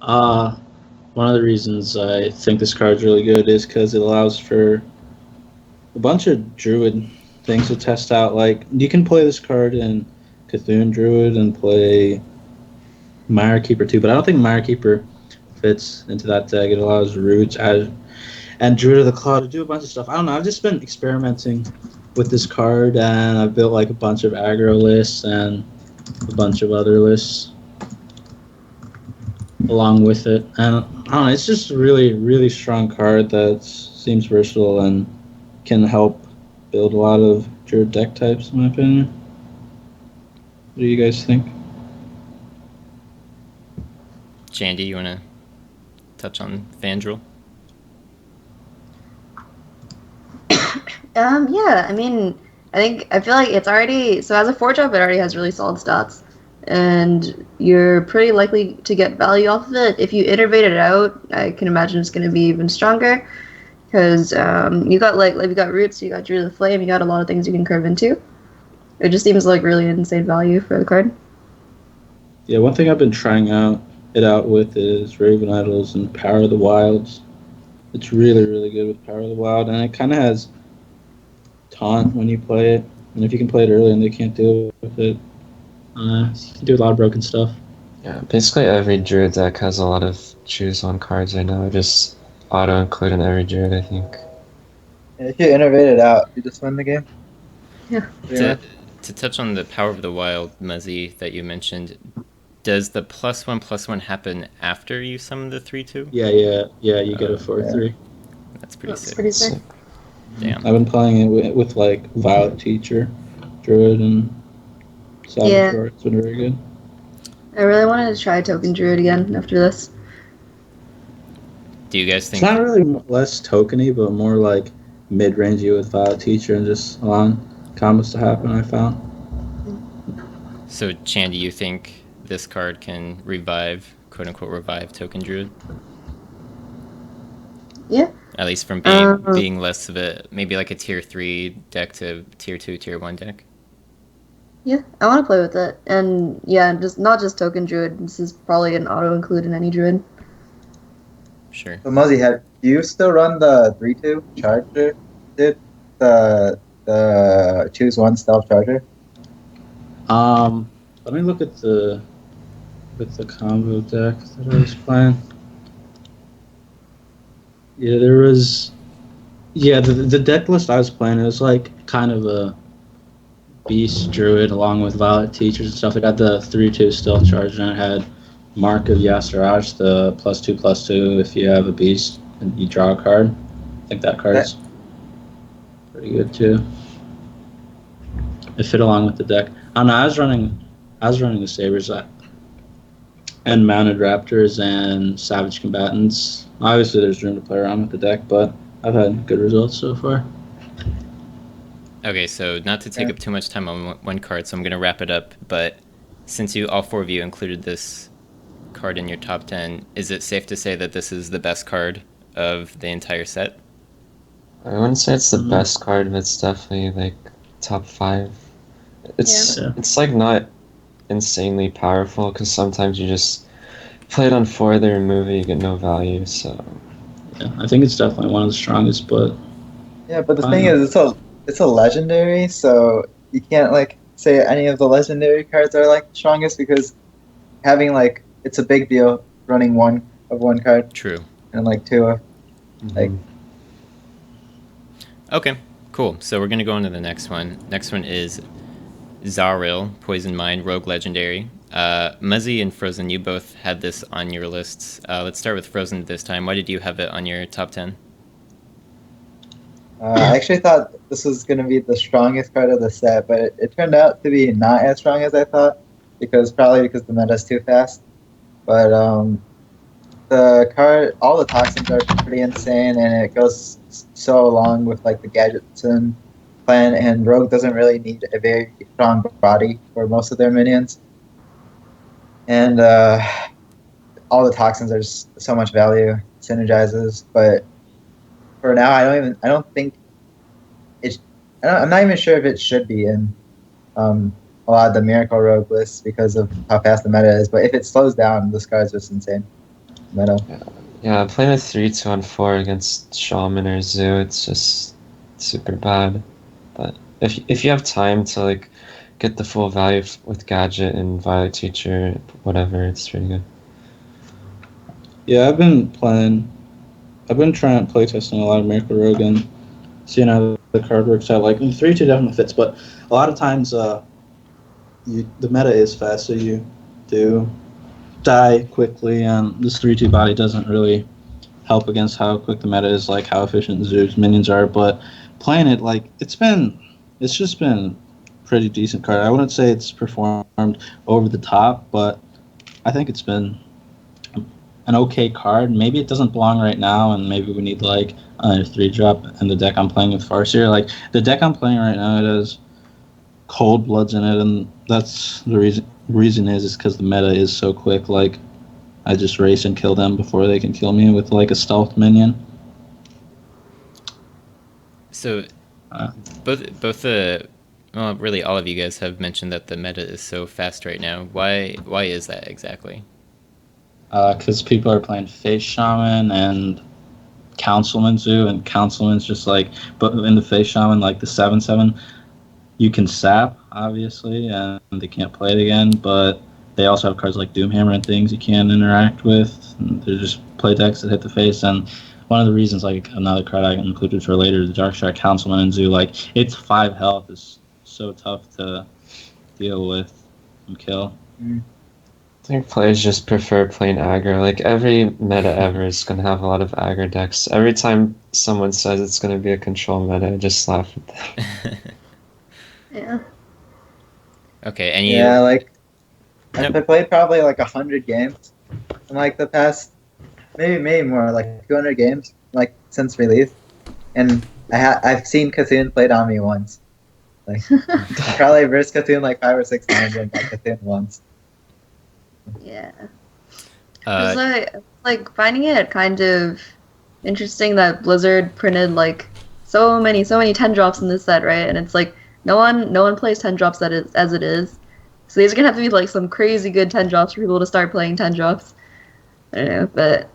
Uh, One of the reasons I think this card's really good is because it allows for a bunch of Druid things to test out. Like, you can play this card in Cthulhu Druid and play Mire Keeper too, but I don't think Mire Keeper fits into that deck. It allows Roots and Druid of the Claw to do a bunch of stuff. I don't know. I've just been experimenting with this card, and I've built like a bunch of aggro lists and a bunch of other lists along with it. And I don't know, it's just a really, really strong card that seems versatile and can help build a lot of Druid deck types, in my opinion. What do you guys think? Chandy, you want to touch on Fandral? Yeah, I feel like it's already, so as a 4-drop, it already has really solid stats. And you're pretty likely to get value off of it. If you innervate it out, I can imagine it's going to be even stronger. Because you got you got Roots, you got Druid of the Flame, you got a lot of things you can curve into. It just seems like really insane value for the card. Yeah, one thing I've been trying it out with is Raven Idols and Power of the Wilds. It's really, really good with Power of the Wild, and it kind of has taunt when you play it. And if you can play it early and they can't deal with it, you can do a lot of broken stuff. Yeah, basically every Druid deck has a lot of choose one cards right now. Just auto include in every Druid, I think. Yeah, if you innovate it out, you just win the game. Yeah. To touch on the Power of the Wild, Muzzy, that you mentioned, does the +1/+1 happen after you summon the 3/2? Yeah, you get a 4/3. That's pretty sick. Pretty sick. Damn. I've been playing it with like Violet Teacher, Druid, and Salvatore. It's been very good. I really wanted to try Token Druid again after this. Do you guys think... It's not really less tokeny, but more like mid-rangey with Violet Teacher and just allowing combos to happen, I found. So, Chandy, you think this card can revive, quote-unquote, revive Token Druid? Yeah. At least from being less of a, maybe like a tier 3 deck to tier 2, tier 1 deck? Yeah, I want to play with it. And yeah, just not just Token Druid. This is probably an auto-include in any Druid. Sure. So Muzzy, do you still run the 3/2 Charger? Did the choose one stealth Charger? Let me look at the combo deck that I was playing. Yeah, there was. Yeah, the deck list I was playing, it was like kind of a Beast Druid along with Violet Teachers and stuff. It had the 3/2 Stealth Charge, and it had Mark of Yasiraj, the +2/+2 if you have a Beast and you draw a card. I think that card's pretty good too. It fit along with the deck. I don't know, I was running the Sabers and Mounted Raptors and Savage Combatants. Obviously there's room to play around with the deck, but I've had good results so far. Okay, so not to take up too much time on one card, so I'm going to wrap it up, but since all four of you included this card in your top 10, is it safe to say that this is the best card of the entire set? I wouldn't say it's the best card, but it's definitely like top 5. It's like not insanely powerful because sometimes you just play it on 4, they remove it, you get no value. So yeah, I think it's definitely one of the strongest. But yeah, but the thing is, it's a legendary, so you can't like say any of the legendary cards are like the strongest because having like it's a big deal running one card. True. And like 2 of like. Okay, cool. So we're gonna go on to the next one. Next one is Zaril, Poison Mind, Rogue Legendary. Muzzy and Frozen, you both had this on your lists. Let's start with Frozen this time. Why did you have it on your top 10? I actually thought this was going to be the strongest card of the set, but it turned out to be not as strong as I thought, probably because the meta's too fast. But the card, all the toxins are pretty insane, and it goes so along with like the gadgets and plan. And Rogue doesn't really need a very strong body for most of their minions, and all the toxins are just so much value, synergizes, but. For now, I'm not even sure if it should be in a lot of the Miracle Rogue lists because of how fast the meta is. But if it slows down, this card's just insane. meta. Yeah, playing a 3-2 on 4 against Shaman or Zoo, it's just super bad. But if you have time to like get the full value with Gadget and Violet Teacher, whatever, it's pretty good. Yeah, I've been trying to play testing a lot of Miracle Rogue and seeing how the card works out. Like 3-2 definitely fits, but a lot of times the meta is fast, so you do die quickly, and this 3-2 body doesn't really help against how quick the meta is, like how efficient Zoo's minions are. But playing it, like it's just been pretty decent card. I wouldn't say it's performed over the top, but I think it's been an okay card. Maybe it doesn't belong right now, and maybe we need like a 3-drop in the deck I'm playing with Farseer. Like the deck I'm playing right now, it has Cold Bloods in it, and that's the reason is because the meta is so quick. Like I just race and kill them before they can kill me with like a stealth minion. So both well, really all of you guys have mentioned that the meta is so fast right now. Why is that exactly? Because people are playing Face Shaman and Councilman Zoo, and Councilman's just like, but in the Face Shaman, like the 7/7, you can sap obviously, and they can't play it again. But they also have cards like Doomhammer and things you can't interact with. And they're just play decks that hit the face. And one of the reasons, like another card I included for later, the Darkshire Councilman and Zoo, like its 5 health is so tough to deal with and kill. I think players just prefer playing aggro. Like every meta ever is going to have a lot of aggro decks. Every time someone says it's going to be a control meta, I just laugh at them. Yeah. Okay, Yeah, like Nope. I played probably like 100 games in like the past, maybe more, like 200 games, like since release, and I've seen Cthulhu played on me once. Like probably versed Cthulhu like 5 or 6 times and got Cthulhu once. Yeah. Like finding it kind of interesting that Blizzard printed like so many 10 drops in this set, right? And it's like no one plays 10 drops as it is. So these are gonna have to be like some crazy good 10 drops for people to start playing 10 drops. I don't know, but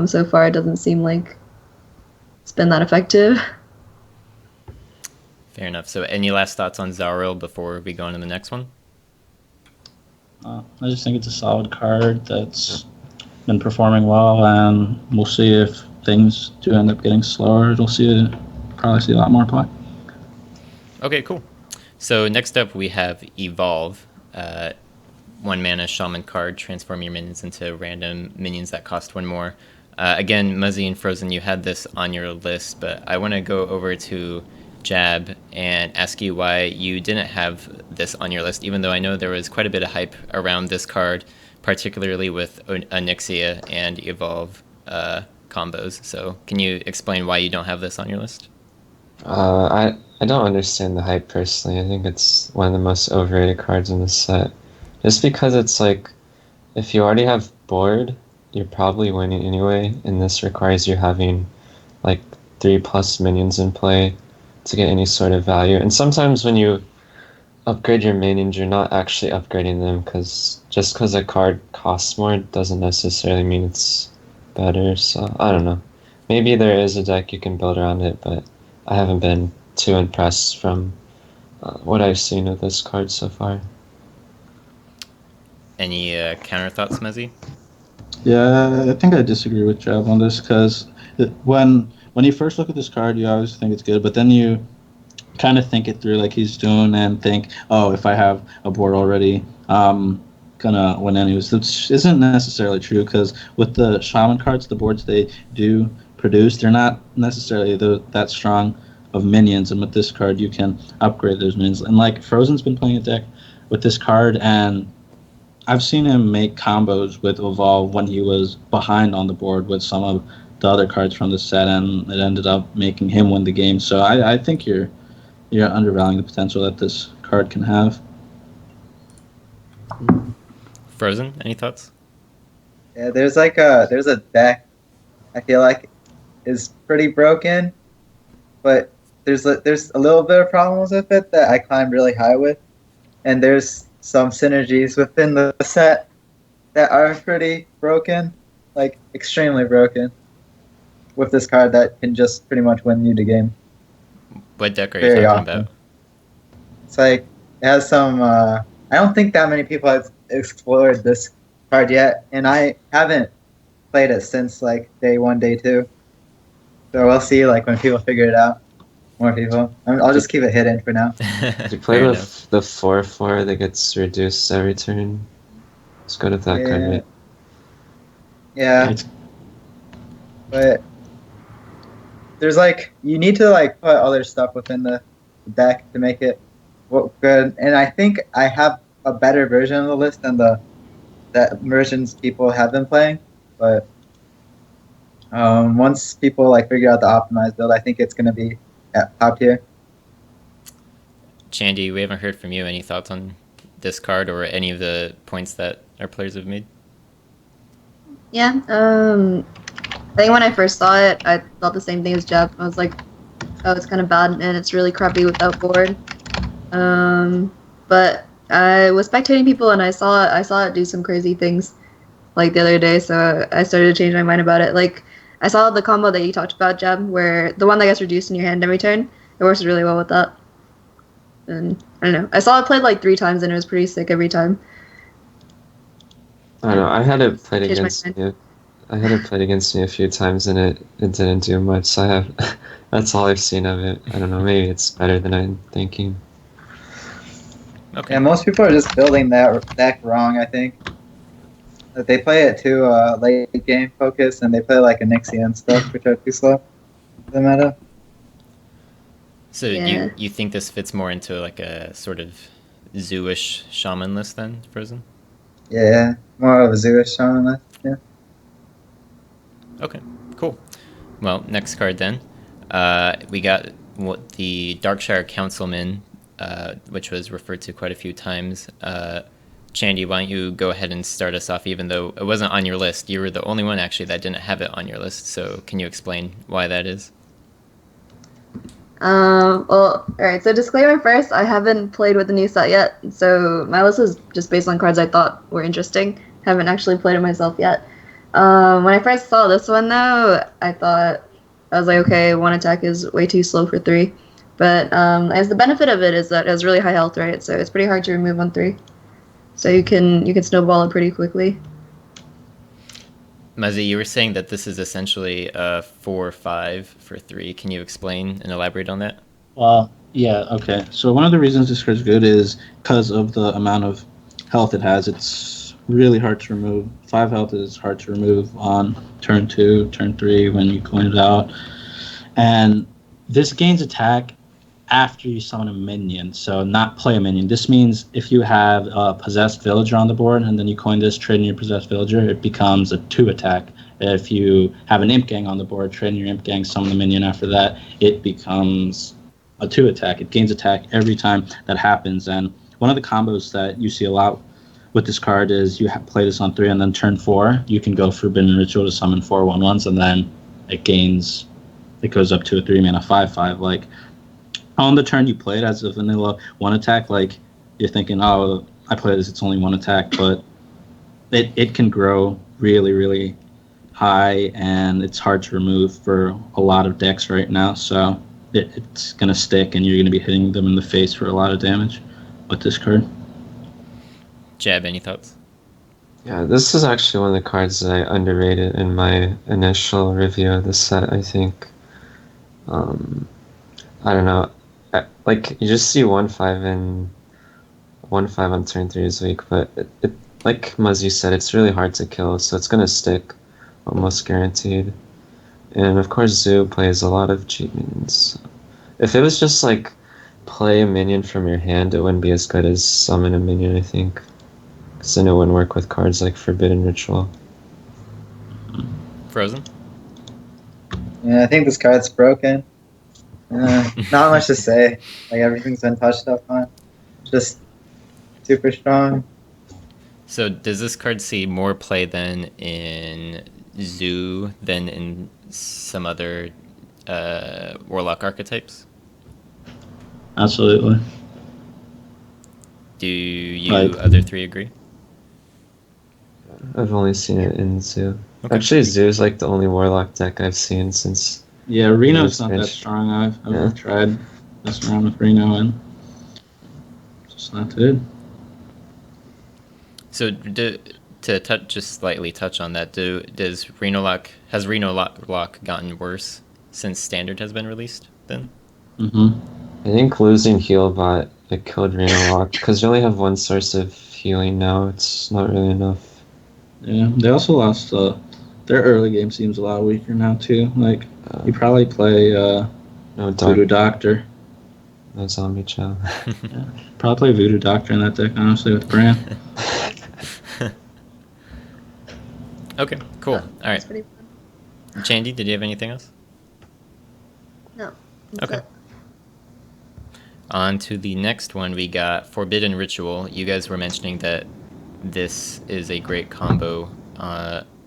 so far it doesn't seem like it's been that effective. Fair enough. So any last thoughts on Zaril before we go on to the next one? I just think it's a solid card that's been performing well, and we'll see if things do end up getting slower. Probably see a lot more play. Okay, cool. So next up we have Evolve. 1 mana Shaman card, transform your minions into random minions that cost 1 more. Again, Muzzy and Frozen, you had this on your list, but I want to go over to Jab and ask you why you didn't have this on your list, even though I know there was quite a bit of hype around this card, particularly with Onyxia and Evolve combos. So can you explain why you don't have this on your list? I don't understand the hype personally. I think it's one of the most overrated cards in the set. Just because it's like, if you already have board, you're probably winning anyway, and this requires you having like 3+ minions in play to get any sort of value. And sometimes when you upgrade your minions, you're not actually upgrading them, because just because a card costs more doesn't necessarily mean it's better. So I don't know. Maybe there is a deck you can build around it, but I haven't been too impressed from what I've seen of this card so far. Any counter thoughts, Muzzy? Yeah, I think I disagree with Jab on this, because when you first look at this card, you always think it's good, but then you kind of think it through like he's doing and think, oh, if I have a board already, I'm gonna win anyways. Which isn't necessarily true, because with the Shaman cards, the boards they do produce, they're not necessarily that strong of minions, and with this card you can upgrade those minions. And like Frozen's been playing a deck with this card, and I've seen him make combos with Evolve when he was behind on the board with some of the other cards from the set, and it ended up making him win the game. So I think you're undervaluing the potential that this card can have. Frozen, any thoughts? Yeah, there's a deck I feel like is pretty broken, but there's a little bit of problems with it that I climb really high with, and there's some synergies within the set that are pretty broken. like extremely broken with this card that can just pretty much win you the game What deck are you very talking often. about? It's like it has some. I don't think that many people have explored this card yet, and I haven't played it since like day 1, day 2. So we'll see. Like when people figure it out, more people. I'll just keep it hidden for now. If you play Fair the enough. the 4/4 that gets reduced every turn, it's good with that card, Yeah, right? yeah, It's but there's like you need to like put other stuff within the deck to make it good. And I think I have a better version of the list than the that versions people have been playing. But once people like figure out the optimized build, I think it's gonna be at top tier. Chandy, we haven't heard from you. Any thoughts on this card or any of the points that our players have made? Yeah. I think when I first saw it, I thought the same thing as Jeff. I was like, oh, it's kind of bad and it's really crappy without board. But I was spectating people and I saw it do some crazy things like the other day, so I started to change my mind about it. Like I saw the combo that you talked about, Jeb, where the one that gets reduced in your hand every turn. It works really well with that. And I don't know. I saw it played like 3 times and it was pretty sick every time. I don't know. I had it played Changed my against mind. me. I had it played against me a few times and it didn't do much. So I have that's all I've seen of it. I don't know. Maybe it's better than I'm thinking. Okay. Yeah, most people are just building that deck wrong. I think that they play it too late game focus, and they play like a Nixie and stuff, which are too slow for the meta. So Yeah. you think this fits more into like a sort of zoo-ish shaman list then, Frozen? Yeah, more of a Zeus shaman list. Yeah. Okay, cool. Well, next card then. We got what the Darkshire Councilman, which was referred to quite a few times. Chandy, why don't you go ahead and start us off, even though it wasn't on your list. You were the only one actually that didn't have it on your list, so can you explain why that is? Well, alright, so disclaimer first, I haven't played with the new set yet, so my list is just based on cards I thought were interesting. Haven't actually played it myself yet. When I first saw this one though, I was like, okay, 1 attack is way too slow for 3. But as the benefit of it is that it has really high health, right? So it's pretty hard to remove on 3. So you can snowball it pretty quickly. Muzzy, you were saying that this is essentially a 4/5 for 3. Can you explain and elaborate on that? Well, yeah, okay. So one of the reasons this card's good is because of the amount of health it has. It's really hard to remove. 5 health is hard to remove on turn 2, turn 3 when you coin it out. And this gains attack after you summon a minion, so not play a minion. This means if you have a possessed villager on the board and then you coin this, trade in your possessed villager, it becomes a 2 attack. If you have an imp gang on the board, trade in your imp gang, summon the minion after that, it becomes a 2 attack. It gains attack every time that happens. And one of the combos that you see a lot with this card is you play this on 3 and then turn 4, you can go Forbidden Ritual to summon 4 1/1s and then it goes up to a 3-mana 5/5. Like, on the turn you played as a vanilla 1 attack, like, you're thinking, oh, I play this, it's only 1 attack, but it can grow really, really high, and it's hard to remove for a lot of decks right now, so it's going to stick, and you're going to be hitting them in the face for a lot of damage with this card. Jab, any thoughts? Yeah, this is actually one of the cards that I underrated in my initial review of the set, I think. I don't know. Like, you just see 1/5 and 1/5 on turn 3 is weak, but it like Muzzy said, it's really hard to kill, so it's gonna stick, almost guaranteed. And of course, Zoo plays a lot of cheat minions. If it was just like play a minion from your hand, it wouldn't be as good as summon a minion, I think. Because then it wouldn't work with cards like Forbidden Ritual. Frozen? Yeah, I think this card's broken. Not much to say. Like everything's been touched up on. Just super strong. So does this card see more play than in Zoo than in some other Warlock archetypes? Absolutely. Do you other three agree? I've only seen it in Zoo. Okay. Actually, Zoo is like the only Warlock deck I've seen since. Yeah, Reno's not that expansion. strong. I've Yeah. tried messing around with Reno and it's just not good. So just slightly touch on that, has Reno Lock gotten worse since Standard has been released then? Mm-hmm. I think losing Healbot it killed Reno Lock because you only have one source of healing now. It's not really enough. Yeah, they also lost. Their early game seems a lot weaker now too. Like you probably play no Voodoo Doctor. No Zombie Chow. Yeah, probably play Voodoo Doctor in that deck, honestly, with Bran. Okay, cool. All right. That's pretty fun. Chandy, did you have anything else? No. Okay. On to the next one, we got Forbidden Ritual. You guys were mentioning that this is a great combo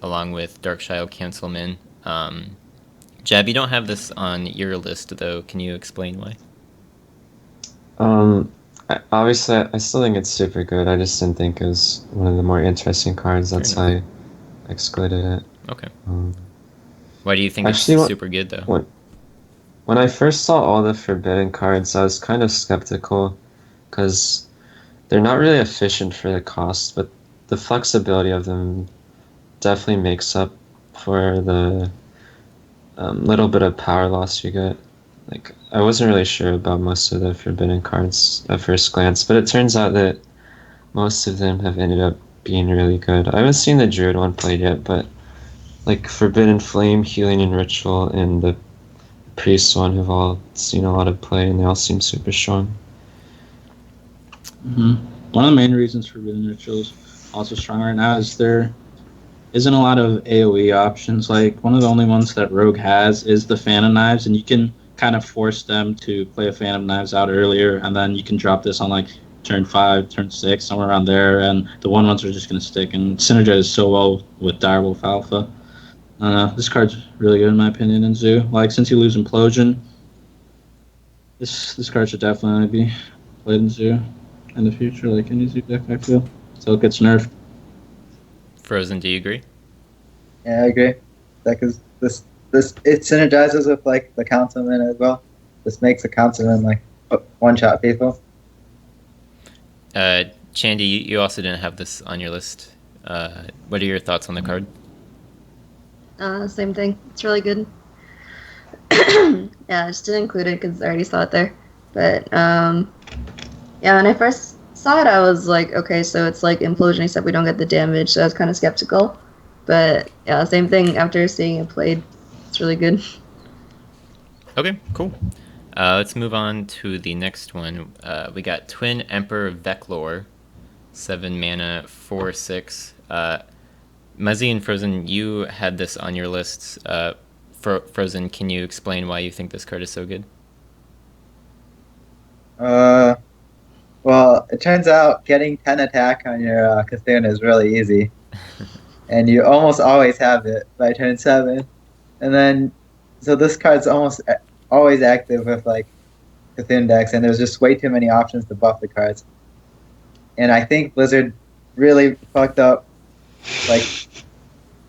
along with Darkshire Councilman. Jab, you don't have this on your list, though. Can you explain why? Obviously, I still think it's super good. I just didn't think it was one of the more interesting cards. That's why I excluded it. Okay. Why do you think it's super good, though? When I first saw all the Forbidden cards, I was kind of skeptical because they're not really efficient for the cost, but the flexibility of them definitely makes up for the little bit of power loss you get. Like, I wasn't really sure about most of the Forbidden cards at first glance, but it turns out that most of them have ended up being really good. I haven't seen the Druid one played yet, but like Forbidden Flame, Healing and Ritual, and the Priest one have all seen a lot of play, and they all seem super strong. Mm-hmm. One of the main reasons Forbidden Ritual is also strong right now is there isn't a lot of AoE options. Like, one of the only ones that Rogue has is the Phantom Knives, and you can kind of force them to play a Phantom Knives out earlier, and then you can drop this on like turn 5, turn 6, somewhere around there, and the 1/1s are just going to stick and synergize so well with Direwolf Alpha. This card's really good in my opinion in Zoo. Like, since you lose Implosion, this card should definitely be played in Zoo in the future, like any Zoo deck, I feel. So it gets nerfed. Frozen, do you agree? Yeah, I agree. That is this it synergizes with like the Councilman as well. This makes the Councilman like one-shot people. Chandy, you also didn't have this on your list. What are your thoughts on the card? Same thing. It's really good. Yeah, I just didn't include it because I already saw it there. But yeah, when I first saw it, I was like, okay, so it's like Implosion, except we don't get the damage. So I was kind of skeptical. But yeah, same thing after seeing it played. It's really good. Okay, cool. Let's move on to the next one. We got Twin Emperor Veclor, 7 mana, 4/6. Muzzy and Frozen, you had this on your lists. Frozen, can you explain why you think this card is so good? Well, it turns out getting 10 attack on your Cthulhu is really easy. And you almost always have it by turn 7. And then, so this card's almost always active with like Cthulhu decks, and there's just way too many options to buff the cards. And I think Blizzard really fucked up, like,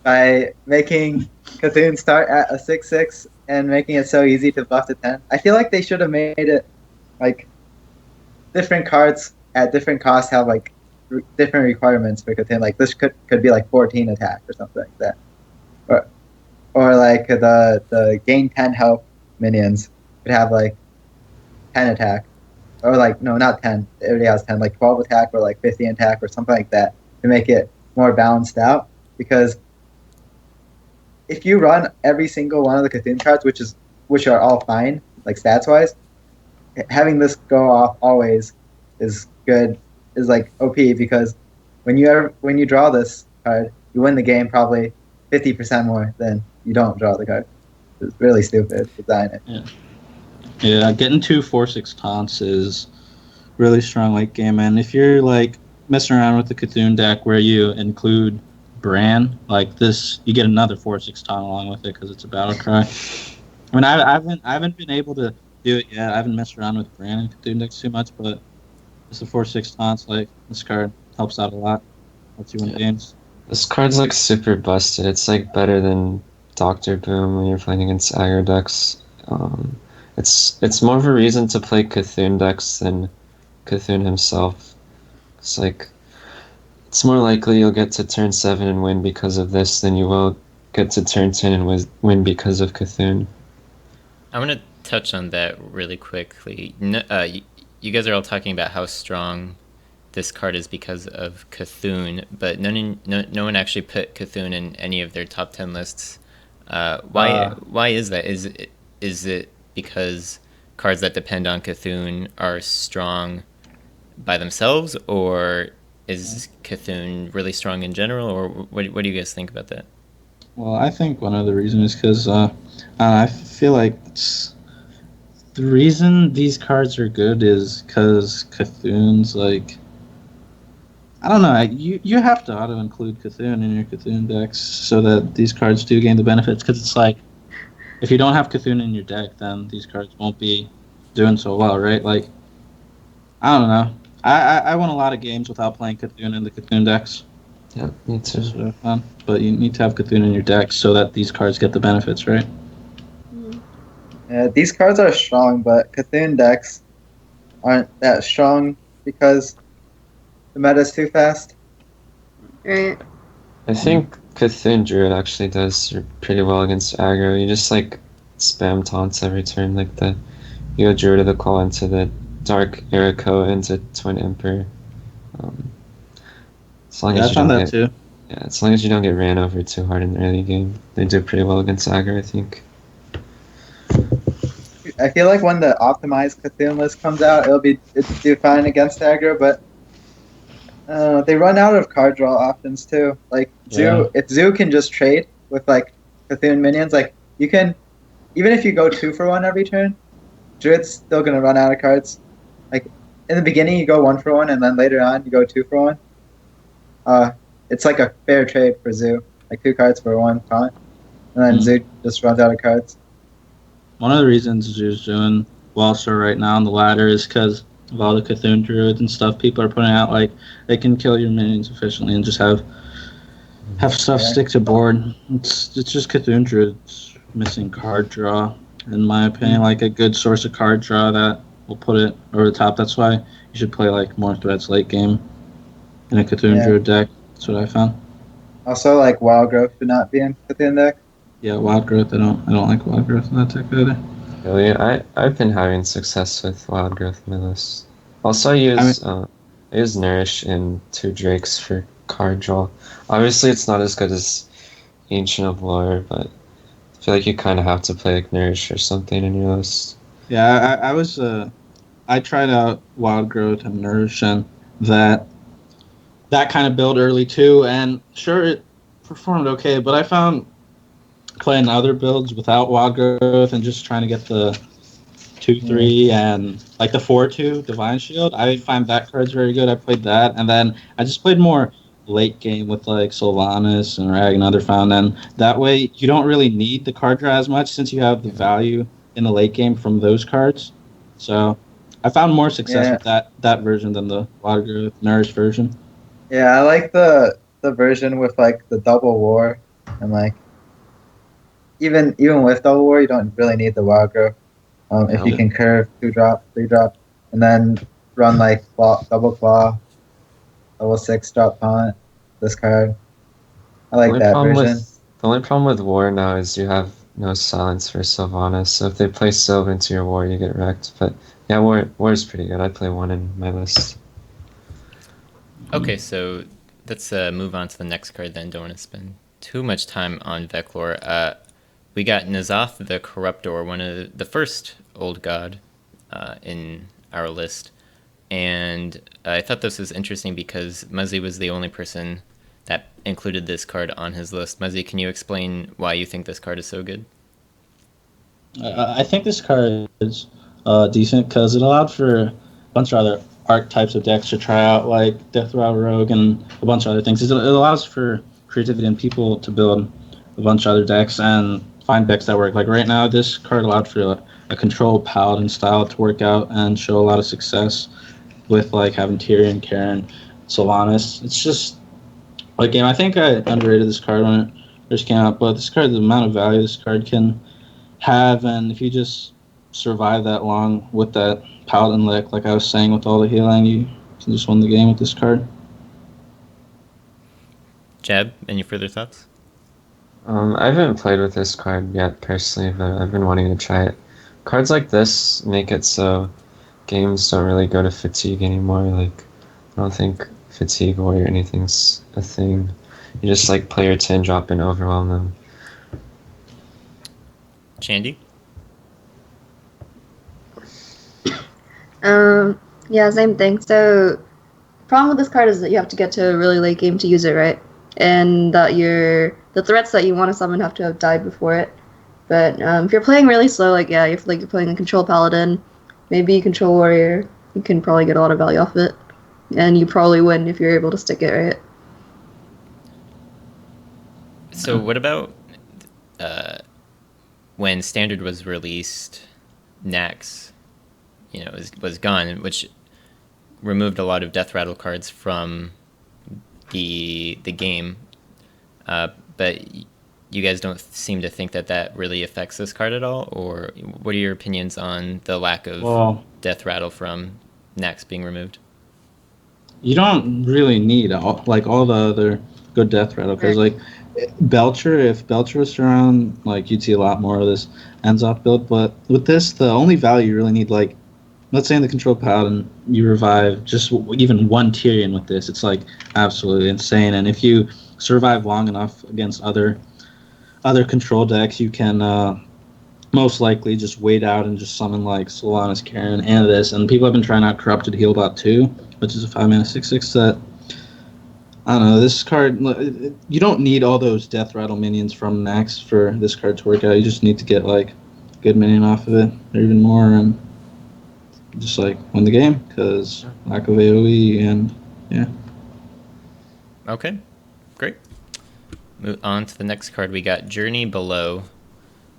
by making Cthulhu start at a 6/6 and making it so easy to buff to 10. I feel like they should have made it like different cards at different costs have like different requirements for Cthulhu. Like this could be like 14 attack or something like that, or like the gain 10 health minions could have like 10 attack, or like no, not 10. It already has 10, like 12 attack or like 15 attack or something like that to make it more balanced out. Because if you run every single one of the Cthulhu cards, which are all fine, like stats wise, having this go off always is good, is like OP, because when you draw this card, you win the game probably 50% more than you don't draw the card. It's really stupid design it. Yeah, getting 2 4/6 taunts is really strong late game, and if you're like messing around with the Cthulhu deck where you include Bran, like this, you get another 4/6 taunt along with it because it's a battle cry. I mean, I haven't been able to do it yet. I haven't messed around with Bran and Cthulhu decks too much, but it's the 4/6 taunts. Like, this card helps out a lot. Helps you win games. This card's like super busted. It's like better than Doctor Boom when you're playing against aggro decks. It's more of a reason to play Cthulhu decks than Cthulhu himself. It's like it's more likely you'll get to turn 7 and win because of this than you will get to turn 10 and win because of Cthulhu. I want to touch on that really quickly. You guys are all talking about how strong this card is because of Cthulhu, but no one actually put Cthulhu in any of their top 10 lists. Why is that? Is it because cards that depend on Cthulhu are strong by themselves, or is Cthulhu really strong in general, or what do you guys think about that? Well, I think one of the reasons is because I feel like the reason these cards are good is because Cthulhu's like, I don't know. You have to auto include Cthulhu in your Cthulhu decks so that these cards do gain the benefits. Because it's like, if you don't have Cthulhu in your deck, then these cards won't be doing so well, right? Like, I don't know. I won a lot of games without playing Cthulhu in the Cthulhu decks. Yeah, me too. Sort of fun. But you need to have Cthulhu in your deck so that these cards get the benefits, right? Yeah, these cards are strong, but Cthulhu decks aren't that strong because the meta's too fast. Right. I think Cthulhu Druid actually does pretty well against aggro. You just like spam taunts every turn, like you go Druid of the Claw into the Dark Erico into Twin Emperor. As long as I you found don't that get, too. yeah, as long as you don't get ran over too hard in the early game, they do pretty well against aggro, I think. I feel like when the optimized Cthulhu list comes out, it's do fine against aggro, but they run out of card draw options too. Like if Zoo can just trade with like Cthulhu minions, like you can, even if you go 2 for 1 every turn, Druid's still gonna run out of cards. Like in the beginning you go 1 for 1, and then later on you go 2 for 1. It's like a fair trade for Zoo, like 2 cards for 1 taunt, and then Zoo just runs out of cards. One of the reasons Zoo's doing well so right now on the ladder is because of all the Cthulhu Druids and stuff people are putting out. Like, they can kill your minions efficiently and just have stuff stick to board. It's just Cthulhu Druids missing card draw, in my opinion. Like, a good source of card draw that will put it over the top. That's why you should play like more threats late game in a Cthulhu Druid deck. That's what I found. Also, like Wild Growth should not be in Cthulhu deck. Yeah, Wild Growth. I don't like Wild Growth in that deck either. Really, I've been having success with Wild Growth in my list. Also, I use Nourish and 2 Drakes for card draw. Obviously, it's not as good as Ancient of Lore, but I feel like you kind of have to play like Nourish or something in your list. Yeah, I tried out Wild Growth and Nourish and that kind of build early too, and sure, it performed okay, but I found playing other builds without Wild Growth and just trying to get the 2/3 and like the 4/2 Divine Shield, I find that card's very good. I played that, and then I just played more late game with like Sylvanas and Rag and other found, and that way you don't really need the card draw as much since you have the value in the late game from those cards. So I found more success with that version than the Wild Growth Nourish version. Yeah, I like the version with like the double war, and like even with double war, you don't really need the Wild Growth. If you can curve 2-drop, 3-drop, and then run like double claw, level 6-drop taunt, this card. I like that version. The only problem with war now is you have no silence for Sylvanas, so if they play Sylv into your war, you get wrecked. But yeah, war is pretty good. I play 1 in my list. Okay, so let's move on to the next card then. Don't want to spend too much time on Veclor. We got N'Zoth the Corruptor, one of the first old god in our list. And I thought this was interesting because Muzzy was the only person that included this card on his list. Muzzy, can you explain why you think this card is so good? I think this card is decent because it allowed for a bunch of other archetypes of decks to try out, like Death Row Rogue and a bunch of other things. It allows for creativity and people to build a bunch of other decks and find decks that work. Like right now, this card allowed for a control paladin style to work out and show a lot of success with like having Tyrion, Karen, Sylvanas. It's just Like game, I think I underrated this card when it first came out, but this card, the amount of value this card can have, and if you just survive that long with that Paladin Lick, like I was saying, with all the healing, you can just win the game with this card. Jeb, any further thoughts? I haven't played with this card yet personally, but I've been wanting to try it. Cards like this make it so games don't really go to fatigue anymore. Like, I don't think fatigue or anything's a thing. You just like play your 10 drop and overwhelm them. Chandy? Yeah, same thing. So, problem with this card is that you have to get to a really late game to use it, right? And that the threats that you want to summon have to have died before it. But if you're playing really slow, like you're playing a control paladin, maybe control warrior, you can probably get a lot of value off of it, and you probably win if you're able to stick it right. So what about when Standard was released, Nax, was gone, which removed a lot of Death Rattle cards from the game, but you guys don't seem to think that really affects this card at all, or what are your opinions on the lack of Death Rattle from Nax being removed? You don't really need all the other good Death Rattle, because like Belcher, if Belcher was around, like you'd see a lot more of this ends off build. But with this, the only value you really need, like let's say in the control paladin, you revive just even one Tyrion with this. It's like absolutely insane. And if you survive long enough against other control decks, you can most likely just wait out and just summon like Solanas, Karen, and this. And people have been trying out Corrupted Healbot too, which is a 5-mana 6/6 that, I don't know, this card, you don't need all those Death Rattle minions from Nax for this card to work out. You just need to get like good minion off of it, or even more, and just like win the game, because lack of AoE, and yeah. Okay, great. Move on to the next card. We got Journey Below,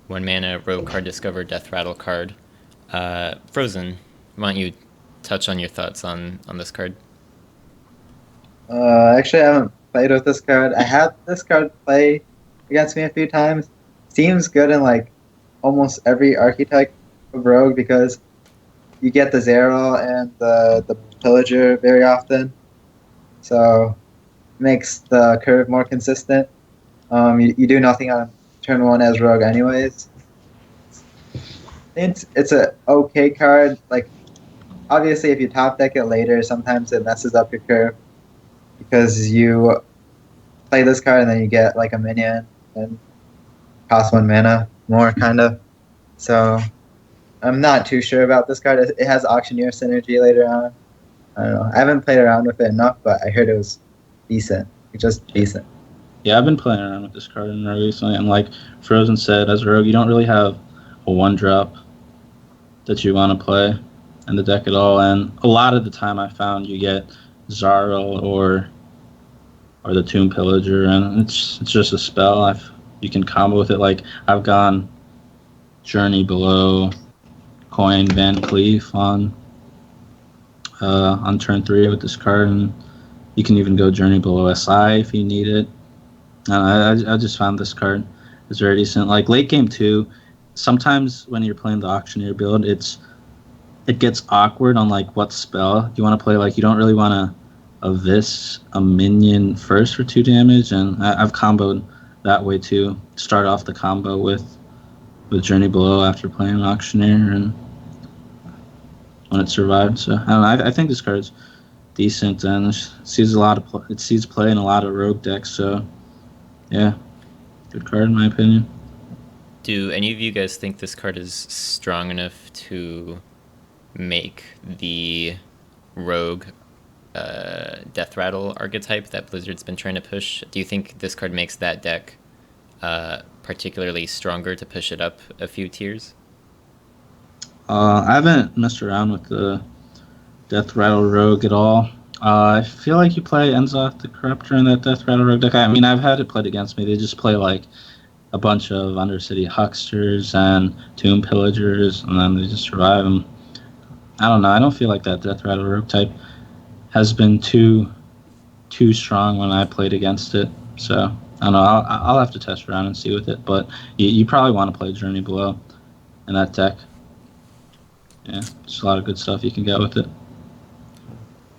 1 mana rogue card, discover Death Rattle card. Frozen, why don't you touch on your thoughts on this card? Actually, I haven't played with this card. I had this card play against me a few times. Seems good in like almost every archetype of rogue, because you get the Zero and the Pillager very often, so it makes the curve more consistent. You do nothing on turn 1 as rogue anyways. It's a okay card. Like, obviously if you top deck it later, sometimes it messes up your curve, because you play this card and then you get like a minion and cost 1 mana more, kind of. So I'm not too sure about this card. It has Auctioneer synergy later on. I don't know. I haven't played around with it enough, but I heard it was decent. Just decent. Yeah, I've been playing around with this card in rogue recently, and like Frozen said, as a rogue, you don't really have a 1-drop that you want to play in the deck at all. And a lot of the time, I found you get Zarl or the Tomb Pillager, and it's just a spell. You can combo with it. Like I've gone Journey Below, Coin Van Cleef on turn 3 with this card, and you can even go Journey Below SI if you need it. I just found this card is very decent. Like late game 2, sometimes when you're playing the Auctioneer build, it gets awkward on like what spell you want to play. Like you don't really want to Abyss a minion first for 2 damage, and I've comboed that way too. Start off the combo with Journey Below after playing Auctioneer, and when it survived. So I don't know. I think this card's decent, and it sees play in a lot of rogue decks. So yeah, good card in my opinion. Do any of you guys think this card is strong enough to make the rogue Death Rattle archetype that Blizzard's been trying to push? Do you think this card makes that deck particularly stronger to push it up a few tiers? I haven't messed around with the Death Rattle Rogue at all. I feel like you play Enzoth the Corruptor in that Death Rattle Rogue deck. I mean, I've had it played against me. They just play like a bunch of Undercity Hucksters and Tomb Pillagers, and then they just survive them. I don't know. I don't feel like that Death Rattle Rogue type has been too too strong when I played against it. So I don't know. I'll have to test around and see with it. But you probably want to play Journey Below in that deck. Yeah, there's a lot of good stuff you can get with it.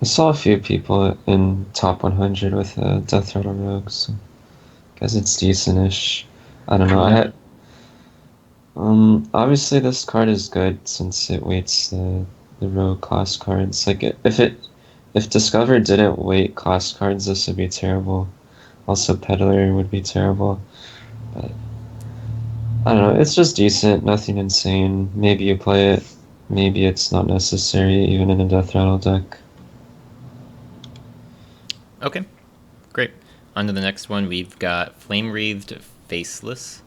I saw a few people in top 100 with Death Rattle Rogue, so I guess it's decent-ish. I don't know. Yeah. Obviously this card is good since it weights the Rogue class cards. Like if Discover didn't weight class cards, this would be terrible. Also, Peddler would be terrible. But I don't know. It's just decent. Nothing insane. Maybe you play it. Maybe it's not necessary, even in a Death Rattle deck. Okay, great. On to the next one. We've got Flame Wreathed Faceless.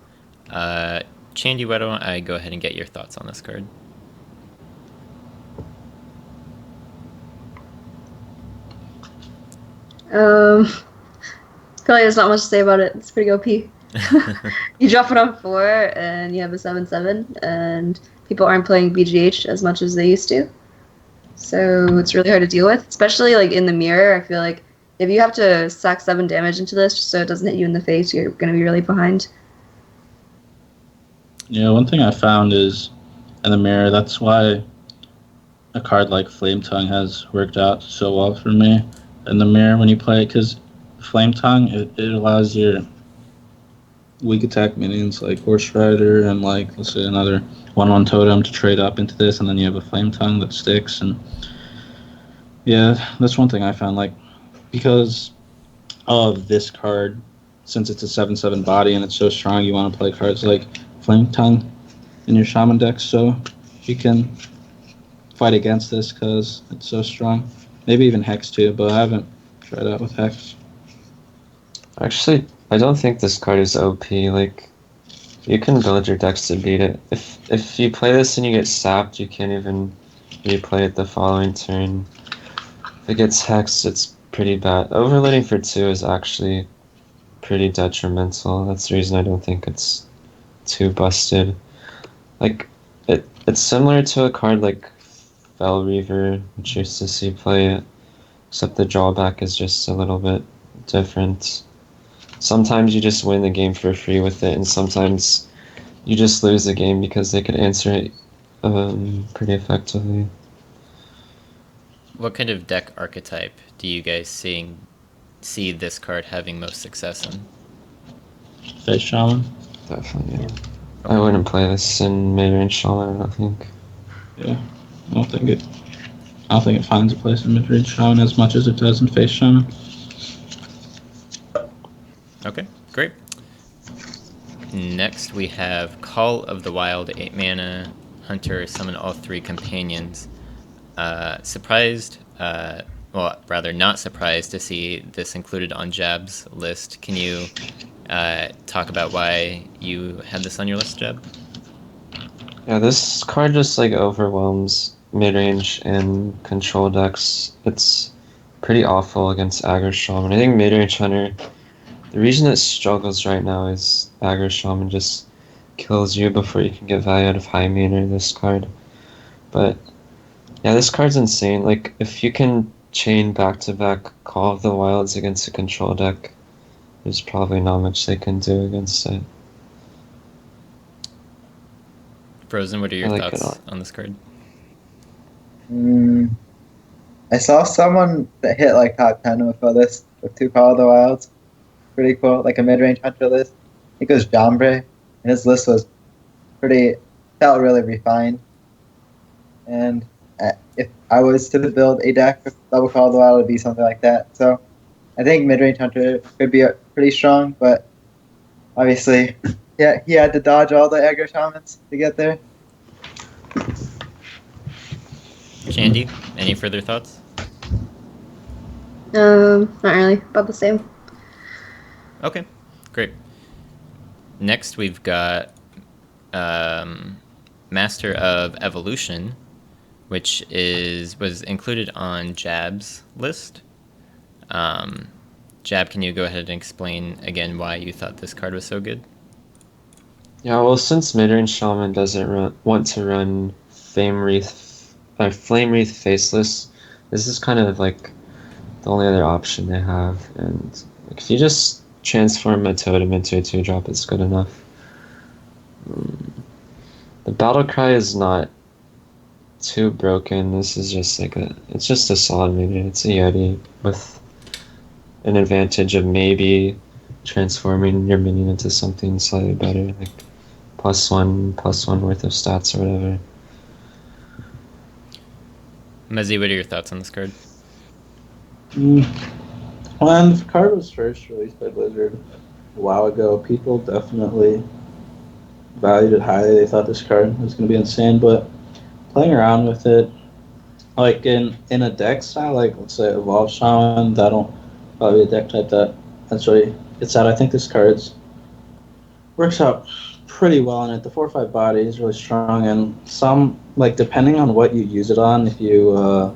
Chandy, why don't I go ahead and get your thoughts on this card? Probably there's not much to say about it. It's pretty OP. You drop it on 4 and you have a 7/7, and people aren't playing BGH as much as they used to. So it's really hard to deal with, especially like in the mirror. I feel like if you have to sack 7 damage into this just so it doesn't hit you in the face, you're going to be really behind. Yeah, one thing I found is in the mirror, that's why a card like Flame Tongue has worked out so well for me in the mirror when you play it, because Flame Tongue, it allows your weak attack minions like Horse Rider and like, let's say, another 1/1 totem to trade up into this, and then you have a Flame Tongue that sticks. And yeah, that's one thing I found, like, because of this card, since it's a 7/7 body and it's so strong, you want to play cards like Flame Tongue in your Shaman deck so you can fight against this because it's so strong. Maybe even Hex too, but I haven't tried out with Hex. Actually, I don't think this card is OP. Like, you can build your decks to beat it. If you play this and you get sapped, you can't even replay it the following turn. If it gets hexed, it's pretty bad. Overloading for 2 is actually pretty detrimental. That's the reason I don't think it's too busted. Like, it's similar to a card like Fel Reaver, which used to see play it, except the drawback is just a little bit different. Sometimes you just win the game for free with it, and sometimes you just lose the game because they could answer it pretty effectively. What kind of deck archetype do you guys see this card having most success in? Face Shaman? Definitely, yeah. I wouldn't play this in mid-range Shaman, I don't think. Yeah, I don't think it finds a place in mid-range Shaman as much as it does in Face Shaman. Okay, great. Next we have Call of the Wild, 8 mana, Hunter, summon all 3 companions. Surprised, well, rather not surprised to see this included on Jab's list. Can you talk about why you had this on your list, Jab? Yeah, this card just like overwhelms mid-range and control decks. It's pretty awful against aggro Shaman. I think mid-range Hunter, the reason it struggles right now is aggro Shaman just kills you before you can get value out of high mana this card. But yeah, this card's insane. Like, if you can chain back-to-back Call of the Wilds against a control deck, there's probably not much they can do against it. Frozen, what are your thoughts on this card? I saw someone that hit like top 10 with this, with 2 Call of the Wilds. Pretty cool, like a mid-range Hunter list. I think it was Jambre, and his list was felt really refined. And if I was to build a deck with double Call of the Wild, it would be something like that. So I think mid-range Hunter could be pretty strong, but obviously, yeah, he had to dodge all the aggro Shamans to get there. Chandy, any further thoughts? Not really. About the same. Okay, great. Next we've got Master of Evolution, which was included on Jab's list. Jab, can you go ahead and explain again why you thought this card was so good? Yeah, well, since mid-range Shaman doesn't want to run Flame Wreath Faceless, this is kind of like the only other option they have. And like, if you just transform a totem into a 2-drop, it's good enough. The battle cry is not too broken. This is just like it's just a solid minion. It's a Yeti with an advantage of maybe transforming your minion into something slightly better, like +1/+1 worth of stats or whatever. Muzzy, what are your thoughts on this card? When the card was first released by Blizzard a while ago, people definitely valued it highly. They thought this card was going to be insane, but playing around with it, like in a deck style, like let's say Evolve Shaman, that'll probably be a deck type that's really it's out. I think this card's works out pretty well in it. The 4/5 body is really strong, and some like depending on what you use it on, if you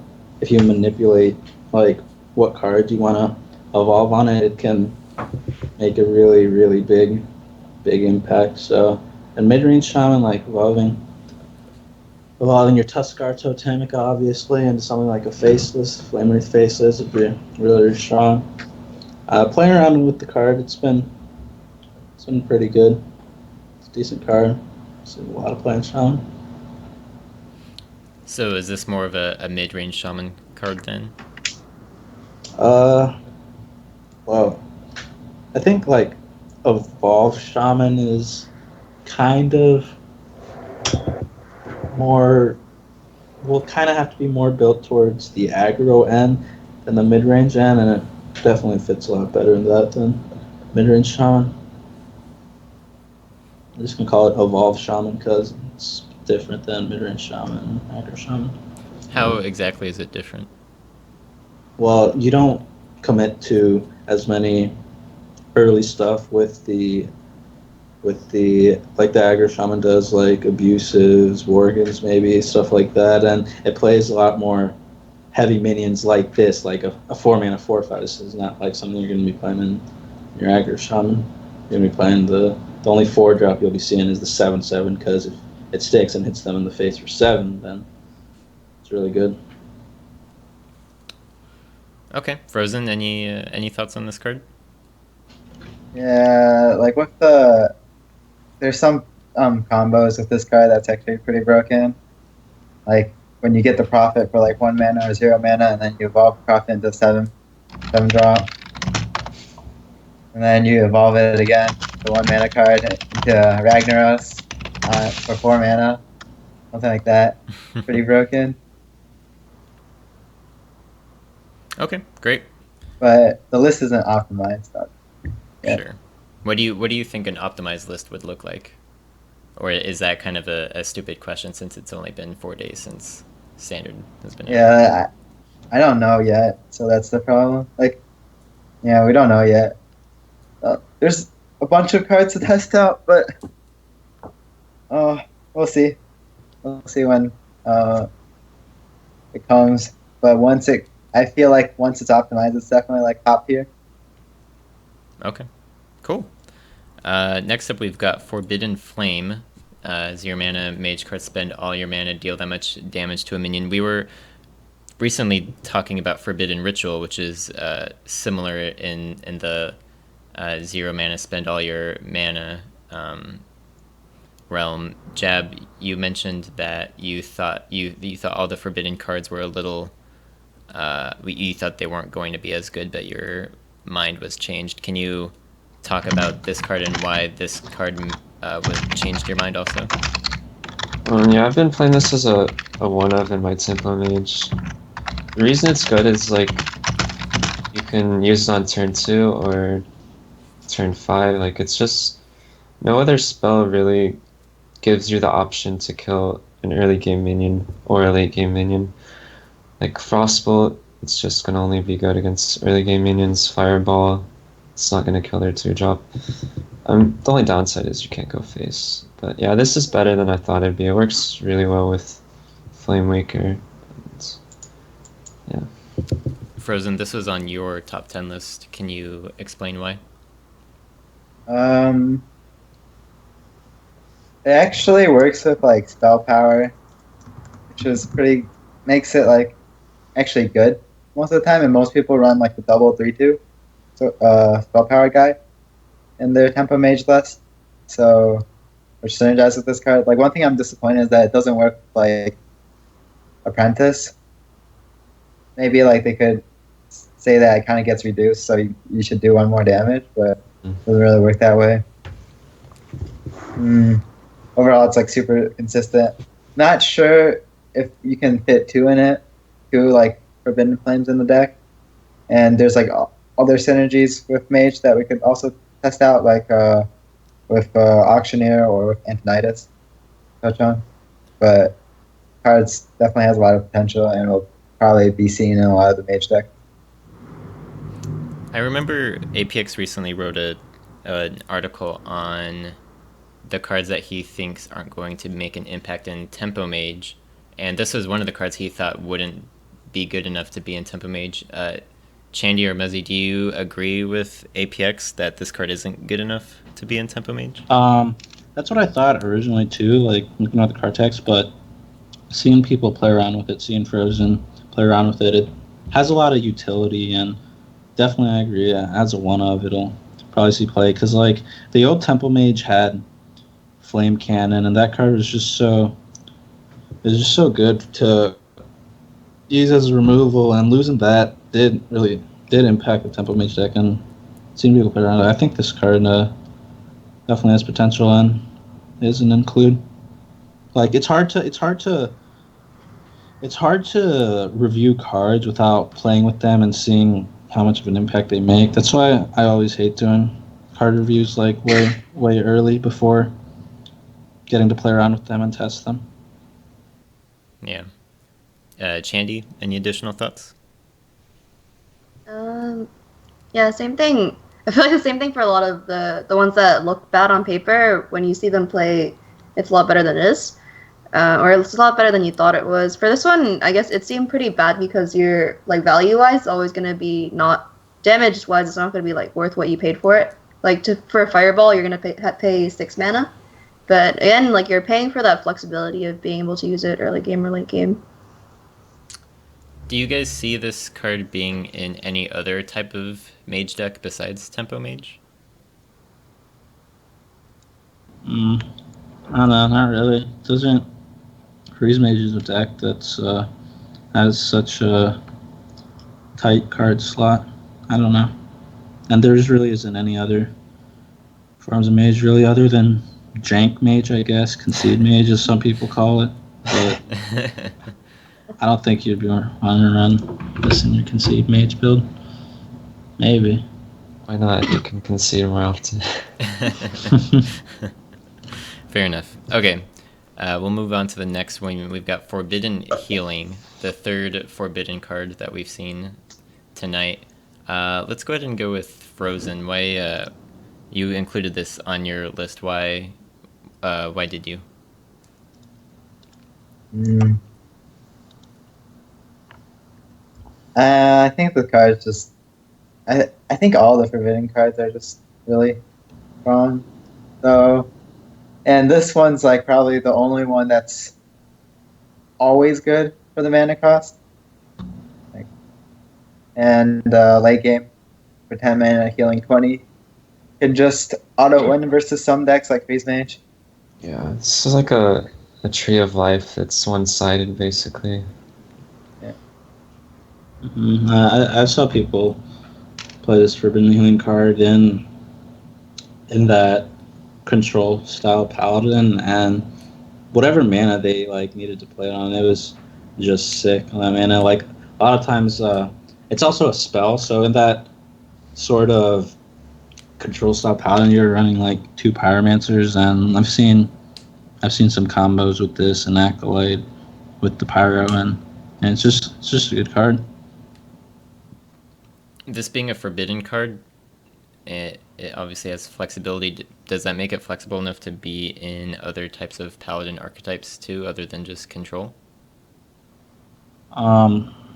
manipulate like what cards you want to evolve on it, it can make a really really big impact. So, and mid range shaman like evolving your Tuskar Totemic obviously into something like a Faceless, Flame Wreath Faceless would be really, really strong. Playing around with the card, it's been pretty good. It's a decent card. So a lot of playing shaman. So is this more of a mid-range shaman card then? Well, I think like Evolve Shaman is kind of more will kind of have to be more built towards the aggro end than the mid-range end, and it definitely fits a lot better in that than mid-range shaman. I'm just gonna call it Evolve Shaman because it's different than mid-range shaman and aggro shaman. How exactly is it different? Well, you don't commit to as many early stuff with the like the aggro shaman does, like abusives, worgans, maybe stuff like that, and it plays a lot more heavy minions like this, like a 4-mana 4/5. This is not like something you're going to be playing in your aggro shaman. You're going to be playing the only 4-drop you'll be seeing is the 7/7 because if it sticks and hits them in the face for 7, then it's really good. Okay, Frozen. Any thoughts on this card? Yeah, like there's some combos with this card that's actually pretty broken. Like when you get the Prophet for like 1 mana or 0 mana, and then you evolve Prophet into 7/7 drop, and then you evolve it again, the 1 mana card into Ragnaros for 4 mana, something like that. Pretty broken. Okay, great. But the list isn't optimized. Yeah. Sure. What do you think an optimized list would look like? Or is that kind of a stupid question since it's only been 4 days since Standard has been out? Yeah, I don't know yet, so that's the problem. Like, yeah, we don't know yet. There's a bunch of cards to test out, but we'll see. We'll see when it comes. But I feel like once it's optimized, it's definitely like top tier. Okay, cool. Next up, we've got Forbidden Flame. 0 mana, mage card, spend all your mana, deal that much damage to a minion. We were recently talking about Forbidden Ritual, which is similar in the 0 mana, spend all your mana realm. Jab, you mentioned that you thought all the Forbidden cards were a little. You thought they weren't going to be as good, but your mind was changed. Can you talk about this card and why this card changed your mind also? Yeah, I've been playing this as a 1-of in my tempo mage. The reason it's good is like you can use it on turn 2 or turn 5. Like it's just no other spell really gives you the option to kill an early game minion or a late game minion. Like Frostbolt, it's just gonna only be good against early game minions. Fireball, it's not gonna kill their 2-drop. The only downside is you can't go face. But yeah, this is better than I thought it'd be. It works really well with Flame Waker. Yeah. Frozen, this was on your top 10 list. Can you explain why? It actually works with like spell power, which is makes it like actually good. most of the time, and most people run like the double 3/2, so spell power guy in their tempo mage list. So which synergizes with this card. Like one thing I'm disappointed is that it doesn't work like apprentice. Maybe like they could say that it kind of gets reduced, so you should do 1 more damage, but it doesn't really work that way. Overall, it's like super consistent. Not sure if you can fit 2 in it, 2 like Forbidden Flames in the deck, and there's like other synergies with Mage that we could also test out, like with Auctioneer or with Antonidas. Touch on, but cards definitely has a lot of potential and will probably be seen in a lot of the Mage deck. I remember APX recently wrote an article on the cards that he thinks aren't going to make an impact in Tempo Mage, and this was one of the cards he thought wouldn't be good enough to be in Tempo Mage. Chandy or Muzzy, do you agree with APX that this card isn't good enough to be in Tempo Mage? That's what I thought originally too, like looking at the card text, but seeing people play around with it, seeing Frozen play around with it, it has a lot of utility, and definitely I agree. As a one-of, it'll probably see play, because like the old Temple Mage had Flame Cannon, and that card was just so good to use as a removal, and losing that did impact the Temple Mage deck, and seeing people play around it. I think this card definitely has potential and is an include. Like it's hard to review cards without playing with them and seeing how much of an impact they make. That's why I always hate doing card reviews like way early before getting to play around with them and test them. Yeah. Chandy, any additional thoughts? Yeah, same thing. I feel like the same thing for a lot of the ones that look bad on paper. When you see them play, it's a lot better than it is. Or it's a lot better than you thought it was. For this one, I guess it seemed pretty bad because you're, like, value-wise, always going to be not... Damage-wise, it's not going to be, like, worth what you paid for it. Like, for a Fireball, you're going to pay 6 mana. But, again, like, you're paying for that flexibility of being able to use it early game or late game. Do you guys see this card being in any other type of Mage deck besides Tempo Mage? I don't know, not really. It doesn't... Freeze Mage is a deck that's has such a tight card slot. I don't know. And there really isn't any other forms of Mage really other than Jank Mage, I guess. Concede Mage, as some people call it. But I don't think you'd be wanting to run this in your Concede Mage build. Maybe. Why not? You can concede more often. Fair enough. Okay. We'll move on to the next one. We've got Forbidden Healing, the third Forbidden card that we've seen tonight. Let's go ahead and go with Frozen. Why you included this on your list? Why did you? I think the cards just... I think all the Forbidden cards are just really strong. So... And this one's like probably the only one that's always good for the mana cost. And late game for 10 mana, healing 20 can just auto win versus some decks like Freeze Mage. Yeah, it's like a tree of life that's one-sided basically. Yeah. I saw people play this Forbidden Healing card in that control style paladin, and whatever mana they like needed to play on, it was just sick on that mana. Like a lot of times it's also a spell, so in that sort of control style paladin you're running like 2 pyromancers, and I've seen some combos with this and Acolyte with the pyro, and it's just a good card. This being a forbidden card, it obviously has flexibility. Does that make it flexible enough to be in other types of paladin archetypes too, other than just control?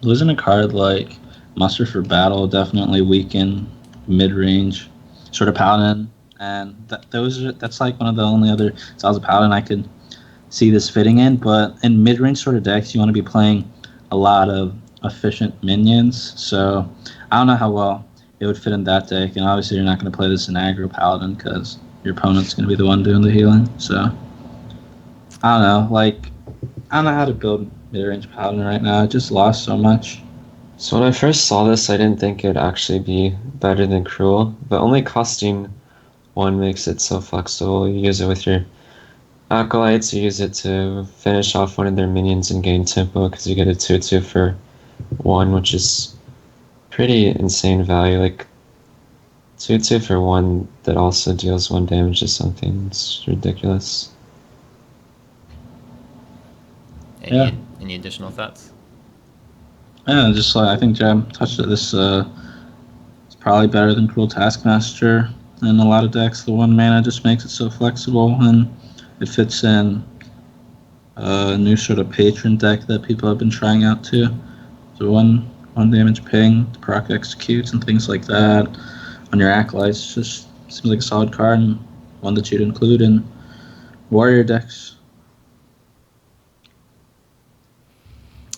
Losing a card like Muster for Battle definitely weaken mid-range sort of paladin, and that's like one of the only other styles of paladin I could see this fitting in. But in mid-range sort of decks, you want to be playing a lot of efficient minions. So I don't know how well it would fit in that deck. And obviously, you're not going to play this in aggro paladin because your opponent's going to be the one doing the healing. So I don't know. Like, I don't know how to build mid-range paladin right now. I just lost so much. So when I first saw this, I didn't think it'd actually be better than Cruel, but only costing 1 makes it so flexible. You use it with your Acolytes, you use it to finish off one of their minions and gain tempo because you get a 2/2 for 1, which is pretty insane value. Like, 2/2 for 1 that also deals 1 damage to something. It's ridiculous. Any additional thoughts? Yeah, just like I think Jam touched it. This is probably better than Cruel Taskmaster in a lot of decks. The 1 mana just makes it so flexible, and it fits in a new sort of patron deck that people have been trying out too. So one damage ping, proc executes, and things like that on your acolytes just seems like a solid card and one that you'd include in warrior decks.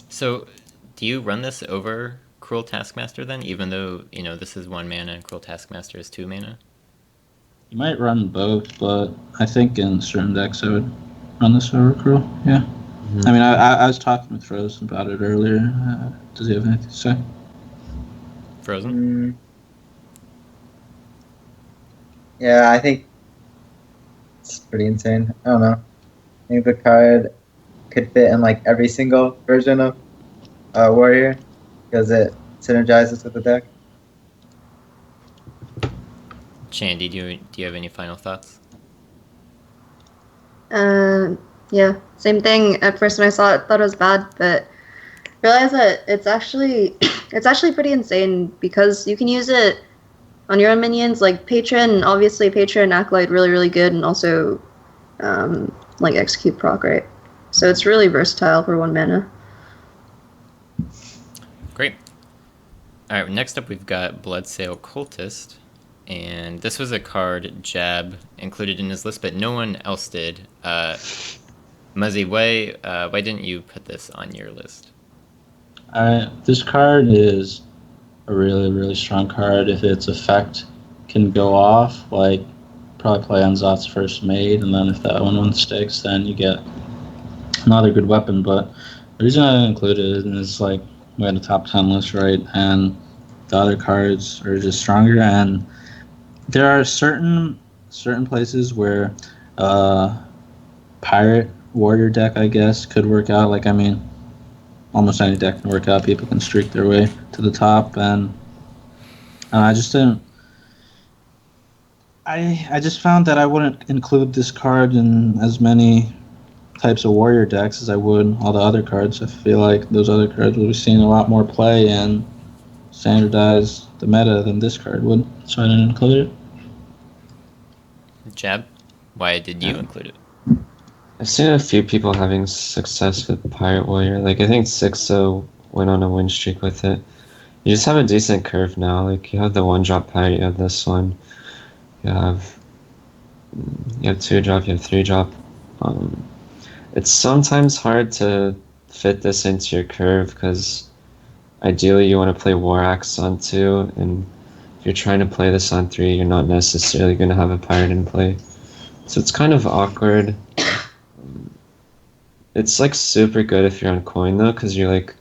So, do you run this over Cruel Taskmaster then, even though this is 1 mana and Cruel Taskmaster is 2 mana? You might run both, but I think in certain decks I would run this over Cruel. Yeah. I mean, I was talking with Frozen about it earlier. Does he have anything to say? Frozen? Yeah, I think it's pretty insane. I don't know. I think the card could fit in like every single version of Warrior because it synergizes with the deck. Chandy, do you have any final thoughts? Yeah, same thing. At first when I saw it, thought it was bad, but realized that it's actually pretty insane because you can use it on your own minions, like Patron, obviously Patron, Acolyte, really, really good, and also like Execute proc, right? So it's really versatile for 1 mana. Great. All right, next up we've got Bloodsail Cultist, and this was a card Jab included in his list, but no one else did. Muzzy, why didn't you put this on your list? This card is a really, really strong card. If its effect can go off, like probably play on Zot's First Mate, and then if that one sticks, then you get another good weapon. But the reason I didn't include it is like we had a top 10 list, right? And the other cards are just stronger. And there are certain places where pirate warrior deck, I guess, could work out. Like, I mean, almost any deck can work out. People can streak their way to the top, and I just didn't. I just found that I wouldn't include this card in as many types of warrior decks as I would all the other cards. I feel like those other cards will be seeing a lot more play and standardize the meta than this card would, so I didn't include it. Jab, why did you include it? I've seen a few people having success with Pirate Warrior. Like, I think Sixo went on a win streak with it. You just have a decent curve now. Like, you have the 1-drop pirate, you have this one. You have 2-drop, you have 3-drop. It's sometimes hard to fit this into your curve because ideally you want to play War Axe on 2, and if you're trying to play this on 3, you're not necessarily going to have a pirate in play. So it's kind of awkward. It's like super good if you're on coin though, because you're like,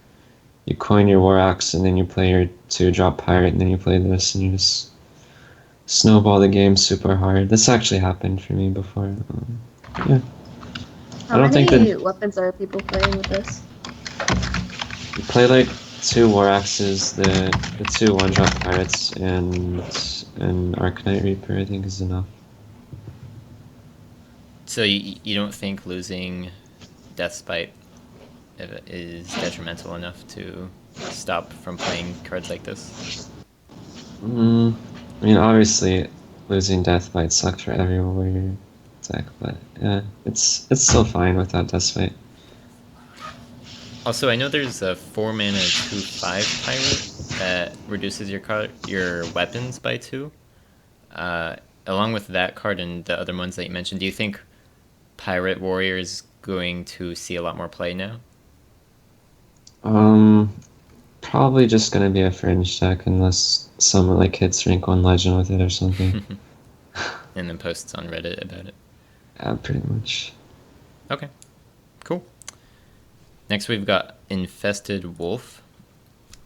you coin your War Axe and then you play your 2-drop pirate and then you play this and you just snowball the game super hard. This actually happened for me before. Yeah. How many weapons are people playing with this? You play like 2 War Axes, the 2 1-drop pirates, and an Arcanite Reaper, I think, is enough. So you don't think losing Deathspite is detrimental enough to stop from playing cards like this? I mean, obviously, losing Deathbite sucked for every warrior deck, but yeah, it's still fine without Deathbite. Also, I know there's a 4-mana 2/5 pirate that reduces your weapons by 2. Along with that card and the other ones that you mentioned, do you think Pirate Warrior is going to see a lot more play now? Probably just gonna be a fringe deck unless someone like hits rank 1 legend with it or something. And then posts on Reddit about it. Yeah, pretty much. Okay, cool. Next we've got Infested Wolf.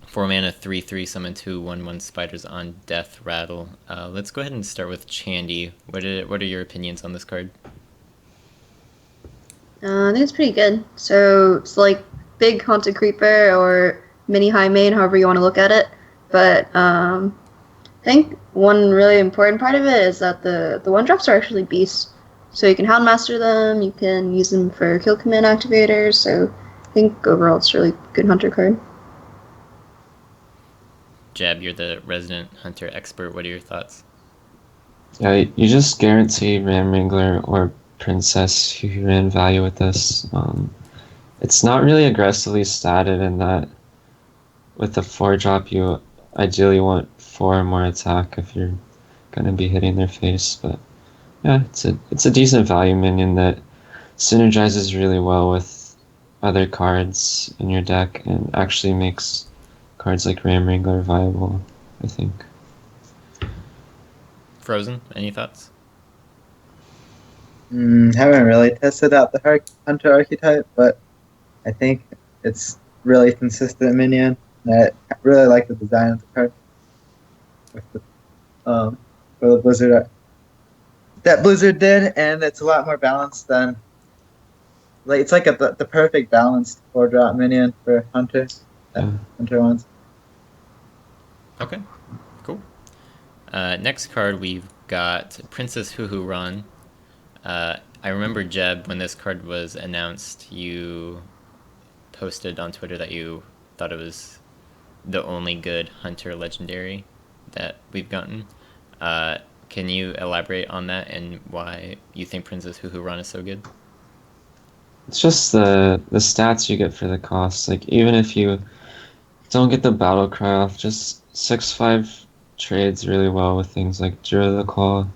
4 mana, 3/3, summon 2 1/1 spiders on Death Rattle. Let's go ahead and start with Chandy. What are your opinions on this card? I think it's pretty good. So it's like big haunted creeper or mini high main, however you want to look at it. But I think one really important part of it is that the 1-drops are actually beasts. So you can Houndmaster them, you can use them for kill command activators. So I think overall it's a really good hunter card. Jab, you're the resident hunter expert. What are your thoughts? Yeah, you just guarantee Ram Wrangler or Princess who ran value with this. It's not really aggressively statted in that with the 4-drop you ideally want 4 or more attack if you're gonna be hitting their face, but yeah, it's a decent value minion that synergizes really well with other cards in your deck and actually makes cards like Ram Wrangler viable, I think. Frozen, any thoughts? Haven't really tested out the hunter archetype, but I think it's really consistent minion. I really like the design of the card with the for the Blizzard that Blizzard did, and it's a lot more balanced than it's like the perfect balanced 4-drop minion for hunter. Hunter ones. Okay, cool. Next card we've got Princess Hoo Ran. I remember, Jeb, when this card was announced, you posted on Twitter that you thought it was the only good hunter legendary that we've gotten. Can you elaborate on that and why you think Princess Hoo Ran is so good? It's just the stats you get for the cost. Like, even if you don't get the battle cry off, just 6/5 trades really well with things like Jura the Claw.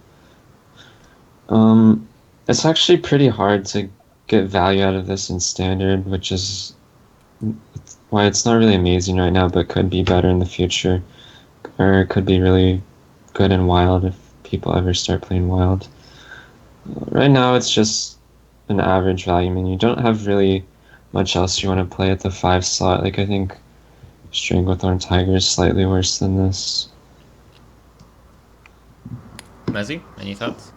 It's actually pretty hard to get value out of this in standard, which is why it's not really amazing right now, but could be better in the future. Or it could be really good in wild if people ever start playing wild. Right now it's just an average value minion. You don't have really much else you want to play at the 5 slot. Like, I think Stranglethorn Tiger is slightly worse than this. Muzzy, any thoughts?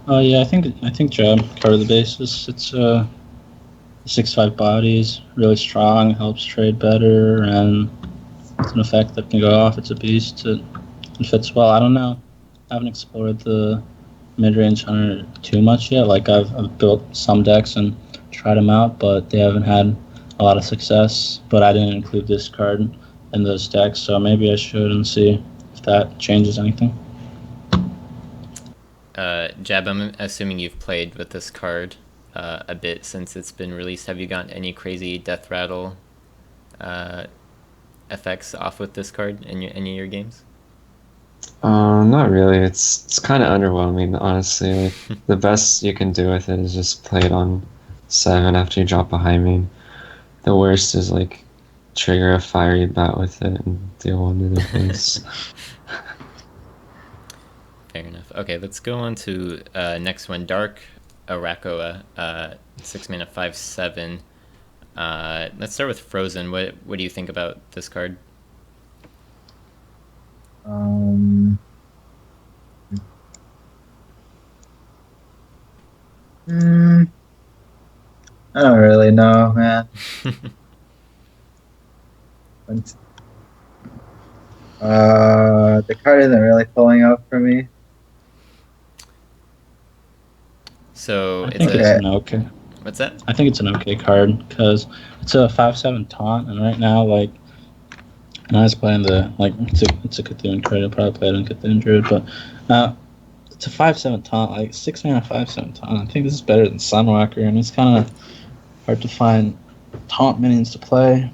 Yeah, I think Jab covered the basis. It's 6/5 bodies, really strong, helps trade better, and it's an effect that can go off. It's a beast. It fits well. I don't know. I haven't explored the mid-range hunter too much yet. Like, I've built some decks and tried them out, but they haven't had a lot of success. But I didn't include this card in those decks, so maybe I should and see if that changes anything. Jab, I'm assuming you've played with this card a bit since it's been released. Have you gotten any crazy Death Rattle effects off with this card in any of your games? Not really. It's kind of underwhelming, honestly. Like, the best you can do with it is just play it on 7 after you drop a high main. The worst is like trigger a fiery bat with it and deal 1 to the face. Fair enough. Okay, let's go on to next one. Dark Arakoa, 6 mana, 5/7. Let's start with Frozen. What do you think about this card? I don't really know, man. The card isn't really pulling up for me. So I think it's an okay. What's that? I think it's an okay card because it's a 5/7 taunt, and right now, like, and I was playing it's a Cthulhu card. I'll probably play it on Cthulhu Druid, but it's a 5/7 taunt, like 6 mana 5/7 taunt. I think this is better than Sunwalker, and it's kind of hard to find taunt minions to play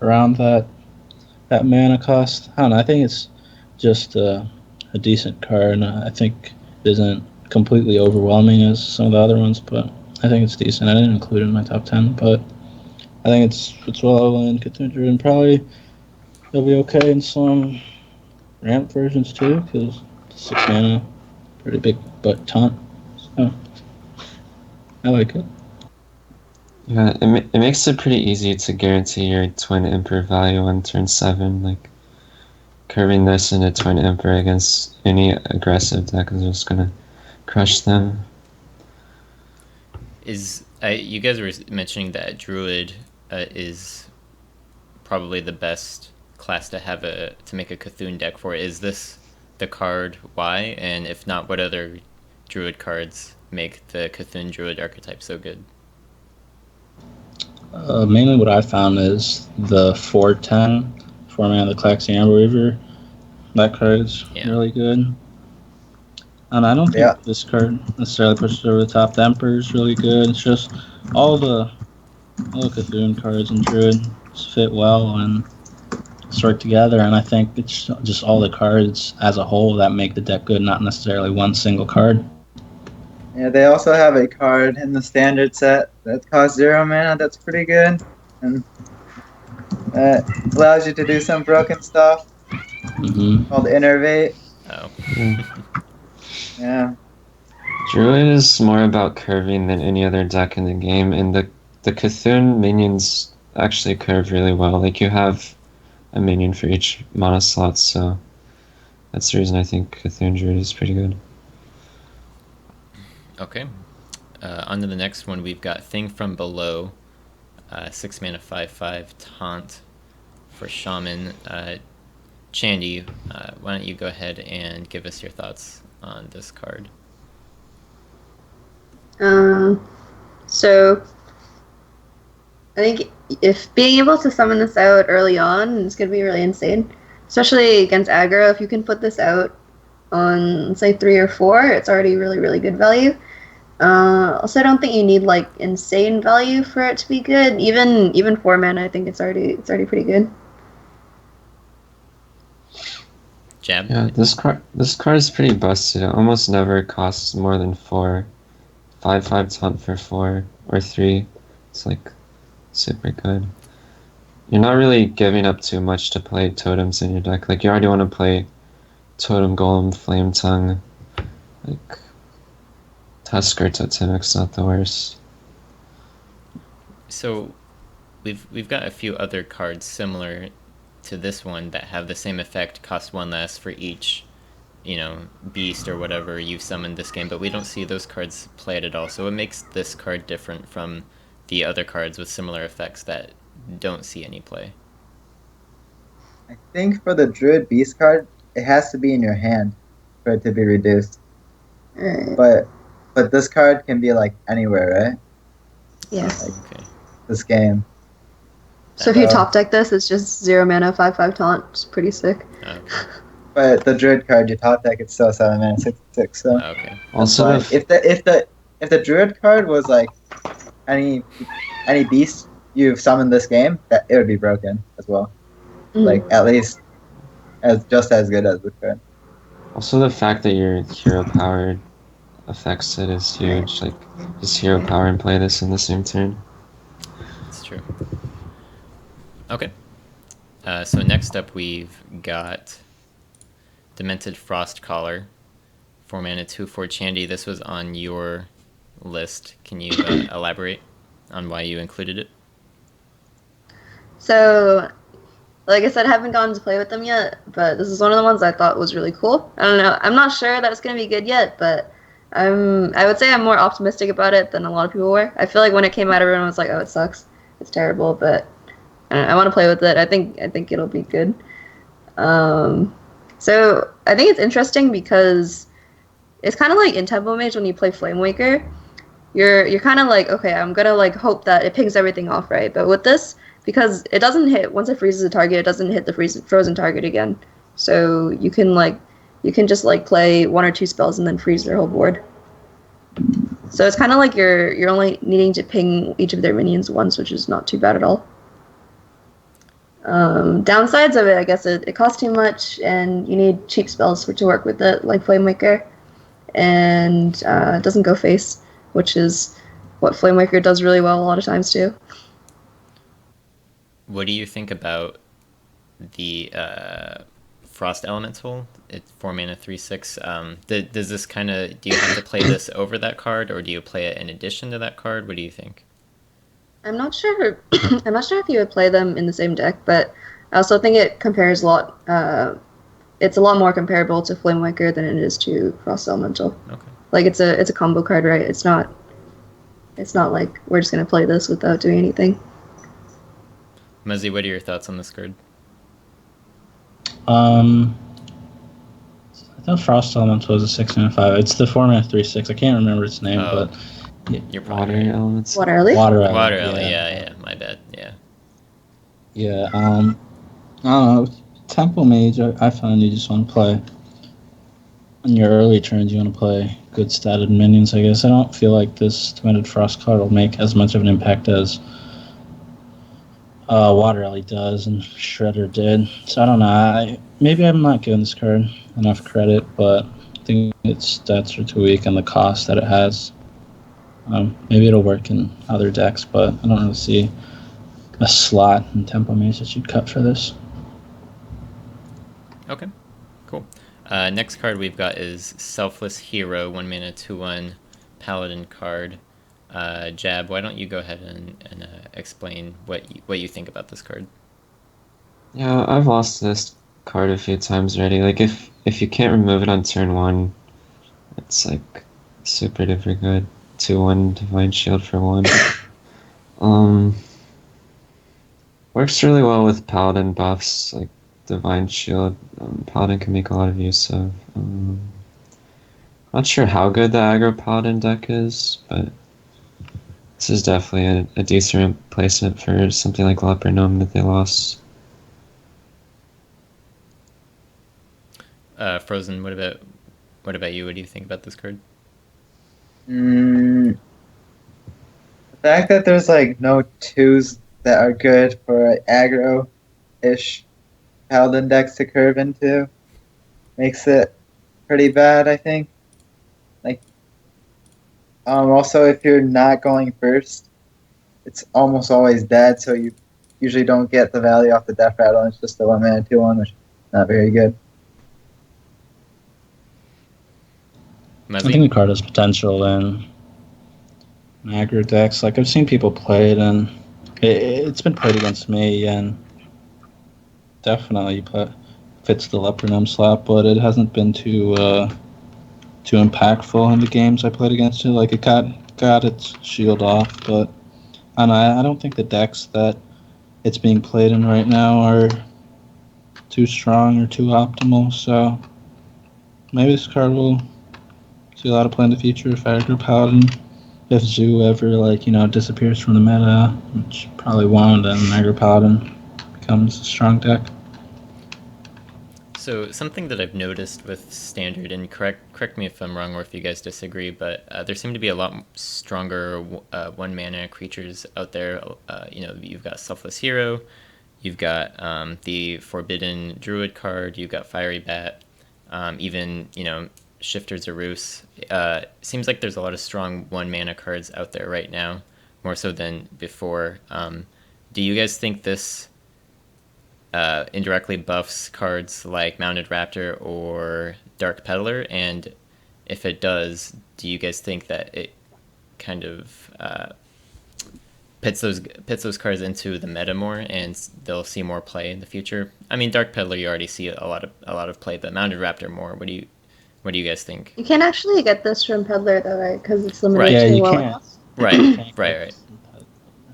around that mana cost. I don't know. I think it's just a decent card. I think it isn't completely overwhelming as some of the other ones, but I think it's decent. I didn't include it in my top 10, but I think it's well in Cthulhu Druid, and probably it'll be okay in some ramp versions too, because 6 mana, pretty big butt taunt. So I like it. Yeah, it makes it pretty easy to guarantee your Twin Emperor value on turn 7. Like, curving this into Twin Emperor against any aggressive deck is just gonna crush them. You guys were mentioning that Druid is probably the best class to have to make a Cthulhu deck for. Is this the card why? And if not, what other Druid cards make the Cthulhu Druid archetype so good? Mainly what I found is the 4/10 4-mana the Claxi Amber Weaver. That card is really good. And I don't think this card necessarily pushes over the top. The Emperor is really good. It's just all the Cthulhu cards in Druid fit well and sort together, and I think it's just all the cards as a whole that make the deck good, not necessarily one single card. Yeah, they also have a card in the standard set that costs 0 mana that's pretty good, and that allows you to do some broken stuff called Innervate. Oh. Yeah. Druid is more about curving than any other deck in the game, and the Cthulhu minions actually curve really well. Like, you have a minion for each mana slot, so that's the reason I think Cthulhu Druid is pretty good. Okay. On to the next one. We've got Thing from Below, 6 mana 5/5 taunt for Shaman. Chandy, why don't you go ahead and give us your thoughts on this card? So I think if being able to summon this out early on is going to be really insane, especially against aggro. If you can put this out on, say, 3 or 4, it's already really, really good value. Also, I don't think you need like insane value for it to be good. Even 4 mana, I think it's already pretty good. Jab? Yeah, this card is pretty busted. It almost never costs more than 4. 5/5 taunt for 4 or 3. It's like super good. You're not really giving up too much to play totems in your deck. Like, you already want to play Totem Golem, Flame Tongue, like Tusker Totemic's not the worst. So we've got a few other cards similar to this one that have the same effect, cost 1 less for each, beast or whatever you've summoned this game, but we don't see those cards played at all. So what makes this card different from the other cards with similar effects that don't see any play? I think for the Druid Beast card, it has to be in your hand for it to be reduced. But this card can be like anywhere, right? Yeah. Okay. This game. So if you top deck this, it's just 0 mana 5/5 taunt. It's pretty sick. Okay. But the Druid card you top deck, it's still 7 mana 6/6. So Okay. Also, if the Druid card was like any beast you've summoned this game, that it would be broken as well. Like, at least just as good as the card. Also, the fact that your hero power affects it is huge. Like, just hero power and play this in the same turn. That's true. Okay. So next up we've got Demented Frost Collar, 4 mana 2/4 Chandy. This was on your list. Can you elaborate on why you included it? So, like I said, I haven't gotten to play with them yet, but this is one of the ones I thought was really cool. I don't know. I'm not sure that it's going to be good yet, but I would say I'm more optimistic about it than a lot of people were. I feel like when it came out, everyone was like, "Oh, it sucks. It's terrible," but I want to play with it. I think it'll be good. So I think it's interesting because it's kind of like in Tempo Mage when you play Flame Waker. You're kind of like, okay, I'm gonna like hope that it pings everything off, right? But with this, because it doesn't hit once it freezes a target, it doesn't hit the frozen target again. So you can just like play 1 or 2 spells and then freeze their whole board. So it's kind of like you're only needing to ping each of their minions once, which is not too bad at all. Downsides of it, I guess it costs too much, and you need cheap spells to work with it, like Flamewaker, and it doesn't go face, which is what Flamewaker does really well a lot of times too. what do you think about the Frost Elemental? It's 4 mana 3/6. Does this kind of, do you have to play this over that card, or do you play it in addition to that card? What do you think? I'm not sure. I'm not sure if you would play them in the same deck, but I also think it compares a lot. It's a lot more comparable to Flamewaker than it is to Frost Elemental. Okay. Like it's a combo card, right? It's not like we're just gonna play this without doing anything. Muzzy, what are your thoughts on this card? I thought Frost Elemental was a 6 and a 5. It's the 4 mana 3/6. I can't remember its name, but You're Water probably elements. Water Ellie? Water Ellie. Water Ellie, yeah, my bad, yeah. Yeah, I don't know. Temple Mage, I find you just want to play. In your early turns, you want to play good statted minions, I guess. I don't feel like this Demented Frost card will make as much of an impact as Water Ellie does and Shredder did. So I don't know. Maybe I'm not giving this card enough credit, but I think its stats are too weak and the cost that it has. Maybe it'll work in other decks, but I don't really see a slot in Temple Mage that you'd cut for this. Okay, cool. Next card we've got is Selfless Hero, 1 mana 2/1 Paladin card. Jab, why don't you go ahead and explain what you think about this card? Yeah, I've lost this card a few times already. Like if you can't remove it on turn 1, it's like super duper good. 2/1 Divine Shield for 1. Works really well with Paladin buffs, like Divine Shield. Paladin can make a lot of use of. Not sure how good the aggro Paladin deck is, but this is definitely a decent replacement for something like Leper Gnome that they lost. Frozen, what about you? What do you think about this card? The fact that there's like no 2s that are good for aggro-ish Paladin decks to curve into makes it pretty bad, I think. Like, also if you're not going first, it's almost always dead, so you usually don't get the value off the death rattle. It's just a 1 mana 2/1, which is not very good. Muzzy? I think the card has potential in aggro decks. Like I've seen people play it, and it's been played against me, and definitely fits the Leper Gnome slot, but it hasn't been too impactful in the games I played against it. Like it got its shield off, but I don't think the decks that it's being played in right now are too strong or too optimal. So maybe this card will see a lot of play in the future if aggro Paladin, if Zoo ever disappears from the meta, which probably won't, and aggro Paladin becomes a strong deck. So something that I've noticed with Standard, and correct me if I'm wrong or if you guys disagree, but there seem to be a lot stronger 1 mana creatures out there. You've got Selfless Hero, you've got the Forbidden Druid card, you've got Fiery Bat, even Shifter Zerus. Seems like there's a lot of strong 1 mana cards out there right now, more so than before. Do you guys think this indirectly buffs cards like Mounted Raptor or Dark Peddler? And if it does, do you guys think that it kind of pits those cards into the meta more, and they'll see more play in the future? I mean, Dark Peddler you already see a lot of play, but Mounted Raptor more. What do you guys think? You can't actually get this from Peddler though, right? Because it's limited Right. Yeah, to you one. can't. Right.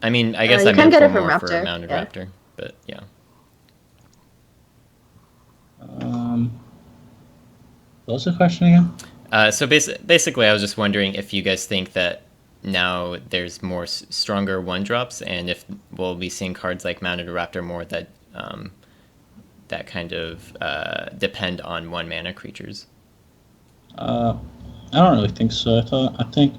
I mean, I guess you I can meant get it more from for Raptor, Mounted yeah. Raptor, but yeah. What was the question again? So basically, I was just wondering if you guys think that now there's more stronger 1-drops, and if we'll be seeing cards like Mounted Raptor more that kind of depend on 1 mana creatures. I don't really think so. I think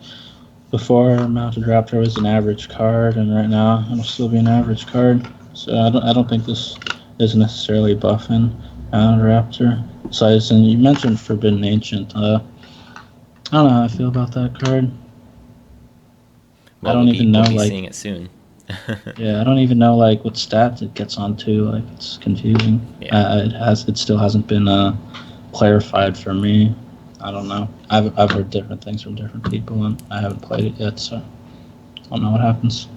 before Mounted Raptor was an average card, and right now it'll still be an average card. So I don't think this is necessarily buffing Mounted Raptor. Besides, and you mentioned Forbidden Ancient. I don't know how I feel about that card. Well, I don't even know. We'll be like, seeing it soon. Yeah, I don't even know like what stats it gets onto. Like it's confusing. Yeah. It still hasn't been clarified for me. I don't know. I've heard different things from different people, and I haven't played it yet, so I don't know what happens.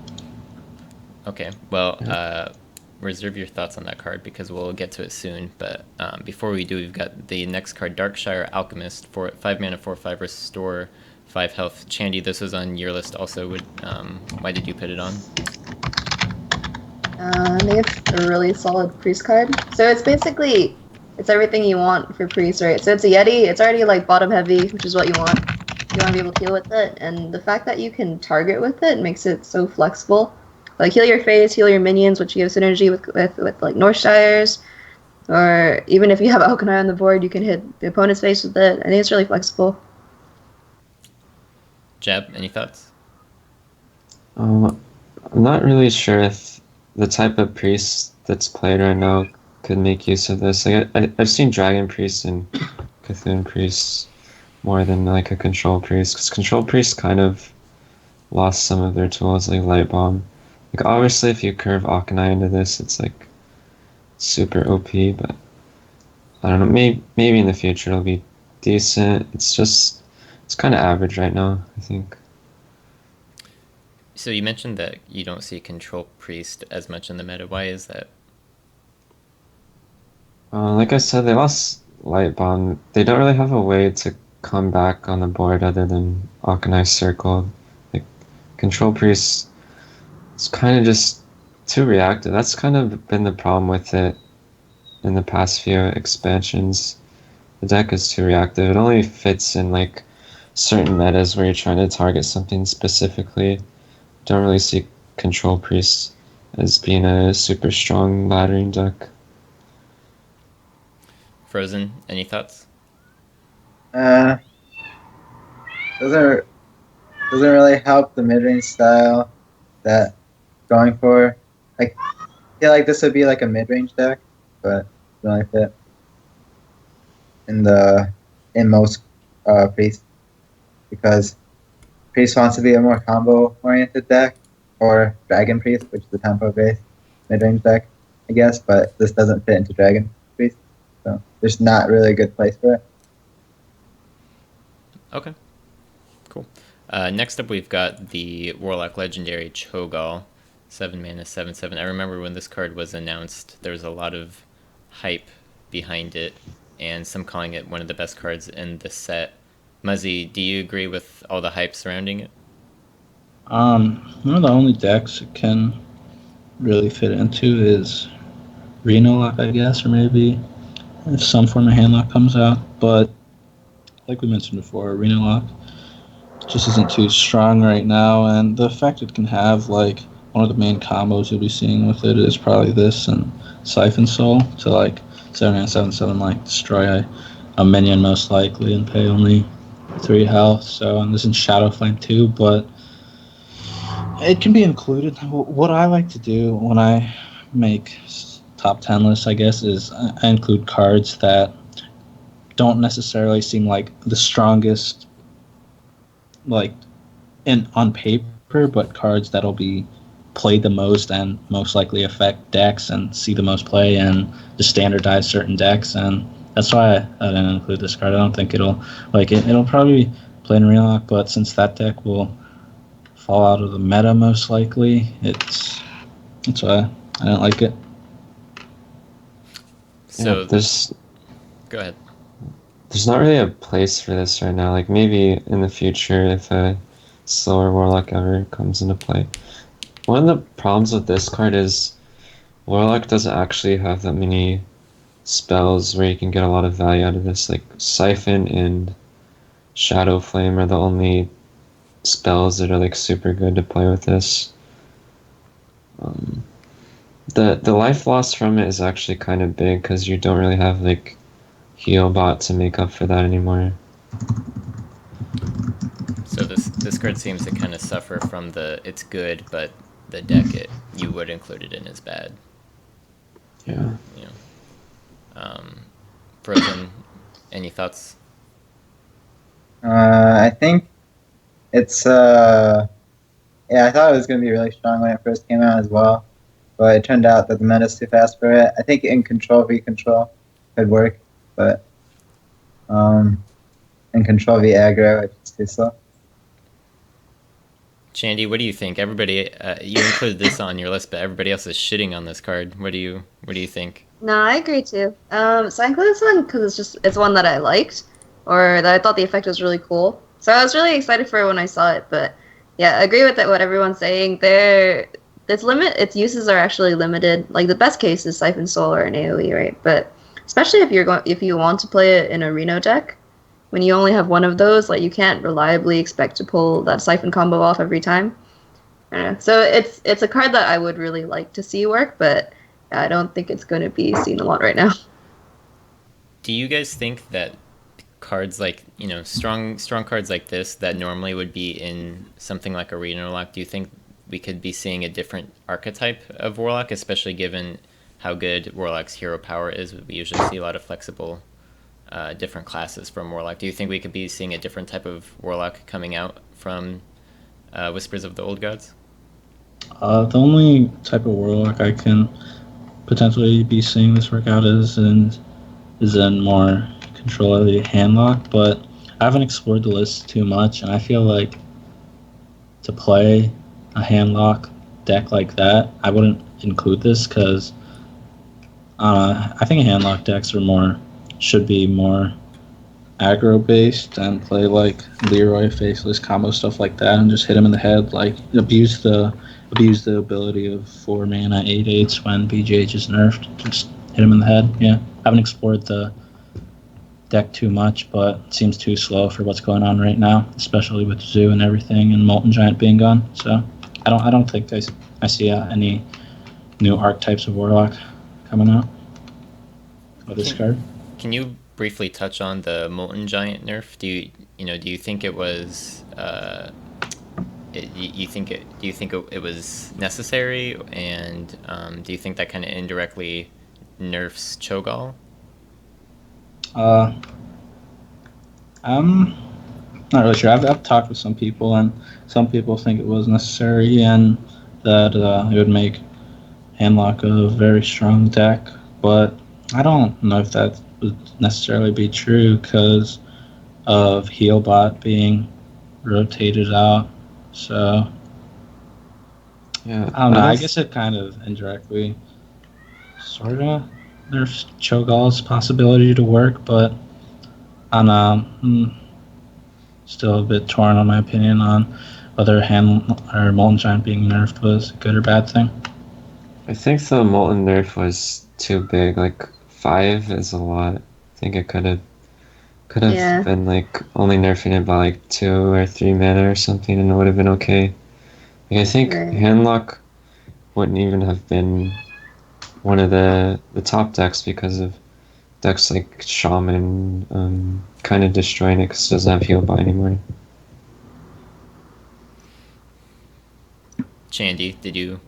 Okay, well, reserve your thoughts on that card because we'll get to it soon. But before we do, we've got the next card, Darkshire Alchemist, for 5 mana, 4/5, restore 5 health. Chandy, this was on your list also. Why did you put it on? I think it's a really solid priest card. So it's basically it's everything you want for priest, right? So it's a Yeti. It's already like bottom heavy, which is what you want. You want to be able to heal with it, and the fact that you can target with it makes it so flexible. Like heal your face, heal your minions, which gives synergy with like Northshires, or even if you have Alkanai on the board, you can hit the opponent's face with it. I think it's really flexible. Jeb, any thoughts? I'm not really sure if the type of priest that's played right now could make use of this. Like I've seen Dragon Priests and Cthulhu Priests more than like a Control Priest, because Control Priests kind of lost some of their tools, like Light Bomb. Like obviously, if you curve Akanai into this, it's like super OP. But I don't know. Maybe in the future it'll be decent. It's kind of average right now, I think. So you mentioned that you don't see Control Priest as much in the meta. Why is that? Like I said, they lost Light Bomb. They don't really have a way to come back on the board other than Akanai Circle. Like Control Priest, it's kind of just too reactive. That's kind of been the problem with it in the past few expansions. The deck is too reactive. It only fits in like certain metas where you're trying to target something specifically. Don't really see Control Priest as being a super strong laddering deck. Frozen, any thoughts? Uh, doesn't doesn't really help the mid range style that going for. Like, I feel like this would be like a mid range deck, but it doesn't really fit in most priest, because priest wants to be a more combo oriented deck, or dragon priest, which is the tempo based mid range deck, I guess. But this doesn't fit into dragon priest, so there's not really a good place for it. Okay, cool. Next up, we've got the Warlock Legendary Cho'Gall, 7 mana, 7/7. I remember when this card was announced, there was a lot of hype behind it, and some calling it one of the best cards in the set. Muzzy, do you agree with all the hype surrounding it? One of the only decks it can really fit into is Reno Lock, I guess, or maybe if some form of hand lock comes out. But like we mentioned before, Reno Lock just isn't too strong right now, and the effect it can have, like one of the main combos you'll be seeing with it is probably this and Siphon Soul to like 7/7/7 like destroy a minion most likely and pay only 3 health. So and this is Shadow Flame too, but it can be included. What I like to do when I make top 10 lists, I guess, is I include cards that don't necessarily seem like the strongest, like in on paper, but cards that'll be played the most and most likely affect decks and see the most play and just standardize certain decks. And that's why I didn't include this card. I don't think it'll probably play in real lock, but since that deck will fall out of the meta most likely, that's why I didn't like it. So Yeah, go ahead. there's not really a place for this right now. Like maybe in the future if a slower Warlock ever comes into play. One of the problems with this card is Warlock doesn't actually have that many spells where you can get a lot of value out of this. Like Siphon and Shadow Flame are the only spells that are like super good to play with this. The life loss from it is actually kind of big because you don't really have like heal bot to make up for that anymore. So this card seems to kind of suffer from it's good, but the deck you would include it in is bad. Yeah. You know. Frozen, any thoughts? I think it's Yeah, I thought it was going to be really strong when it first came out as well, but it turned out that the meta's too fast for it. I think in Control v Control could work, but in Control v Aggro it's too slow. Chandy, what do you think? Everybody, you included this on your list, but everybody else is shitting on this card. What do you think? No, I agree too. So I included this one because it's one that I liked, or that I thought the effect was really cool. So I was really excited for it when I saw it. But yeah, I agree with what everyone's saying. Its uses are actually limited. Like the best case is Siphon Soul or an AOE, right? But especially if you want to play it in a Reno deck, when you only have one of those, like you can't reliably expect to pull that Siphon combo off every time. I don't know. So it's a card that I would really like to see work, but I don't think it's going to be seen a lot right now. Do you guys think that cards like, strong cards like this that normally would be in something like Arena Warlock, do you think we could be seeing a different archetype of Warlock, especially given how good Warlock's hero power is? We usually see a lot of flexible different classes from Warlock. Do you think we could be seeing a different type of Warlock coming out from Whispers of the Old Gods? The only type of Warlock I can potentially be seeing this work out is in more control-heavy handlock, but I haven't explored the list too much, and I feel like to play a handlock deck like that, I wouldn't include this because I think handlock decks should be more aggro-based and play like Leroy Faceless combo stuff like that, and just hit him in the head, like abuse the ability of 4 mana 8/8s when BGH is nerfed. Just hit him in the head. Yeah, I haven't explored the deck too much, but it seems too slow for what's going on right now, especially with Zoo and everything and Molten Giant being gone. So I don't think I see any new archetypes of Warlock coming out with this card. Can you briefly touch on the Molten Giant nerf? Do you think it was do you think it was necessary, and do you think that kind of indirectly nerfs Cho'Gall? I'm not really sure. I've talked with some people, and some people think it was necessary, and that it would make Handlock a very strong deck. But I don't know if that would necessarily be true because of Healbot being rotated out. So Yeah, I don't know. I guess it kind of indirectly sort of nerfs Cho'Gall's possibility to work, but I don't know. Still a bit torn on my opinion on whether Molten Giant being nerfed was a good or bad thing. I think the Molten nerf was too big. Like 5 is a lot. I think it could have been like only nerfing it by like 2 or 3 mana or something, and it would have been okay. Like, I think Handlock wouldn't even have been one of the top decks because of decks like Shaman kind of destroying it because it doesn't have Healbot anymore. Chandy, did you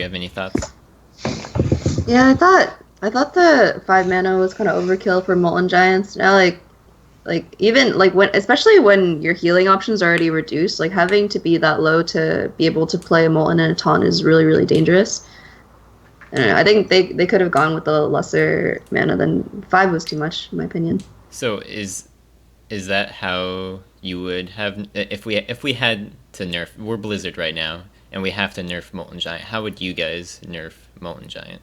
have any thoughts? Yeah, I thought the 5 mana was kind of overkill for Molten Giants. Now, even like especially when your healing options are already reduced, like having to be that low to be able to play a Molten and a Taunt is really, really dangerous. I don't know. I think they could have gone with a lesser mana than 5 was too much, in my opinion. So is that how you would have if we had to nerf? We're Blizzard right now, and we have to nerf Molten Giant. How would you guys nerf Molten Giant?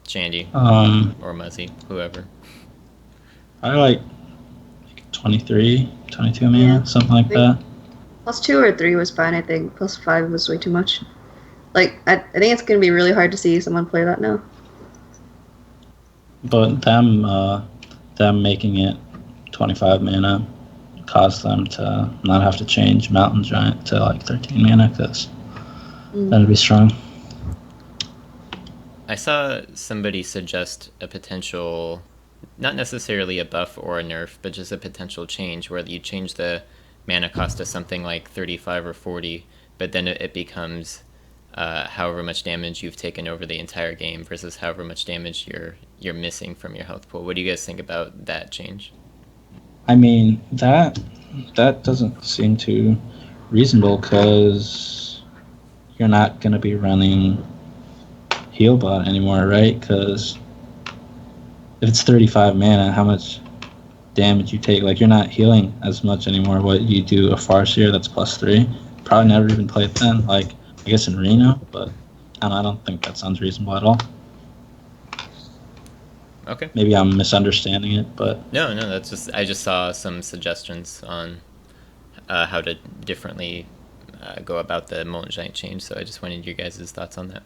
Chandy or Muzzy, whoever. I like 23, 22 mana, something like that. Plus 2 or 3 was fine, I think. Plus 5 was way too much. Like, I think it's going to be really hard to see someone play that now. But them making it 25 mana caused them to not have to change Mountain Giant to like 13 mana because that'd be strong. I saw somebody suggest a potential, not necessarily a buff or a nerf, but just a potential change where you change the mana cost to something like 35 or 40, but then it becomes however much damage you've taken over the entire game versus however much damage you're missing from your health pool. What do you guys think about that change? I mean, that doesn't seem too reasonable because you're not going to be running Healbot anymore, right? Because if it's 35 mana, how much damage you take? Like, you're not healing as much anymore. What you do a Farseer that's +3, probably never even play it then. Like, I guess in Reno, but I don't think that sounds reasonable at all. Okay. Maybe I'm misunderstanding it, but no, that's just I just saw some suggestions on how to differently go about the Molten Giant change, so I just wanted your guys' thoughts on that.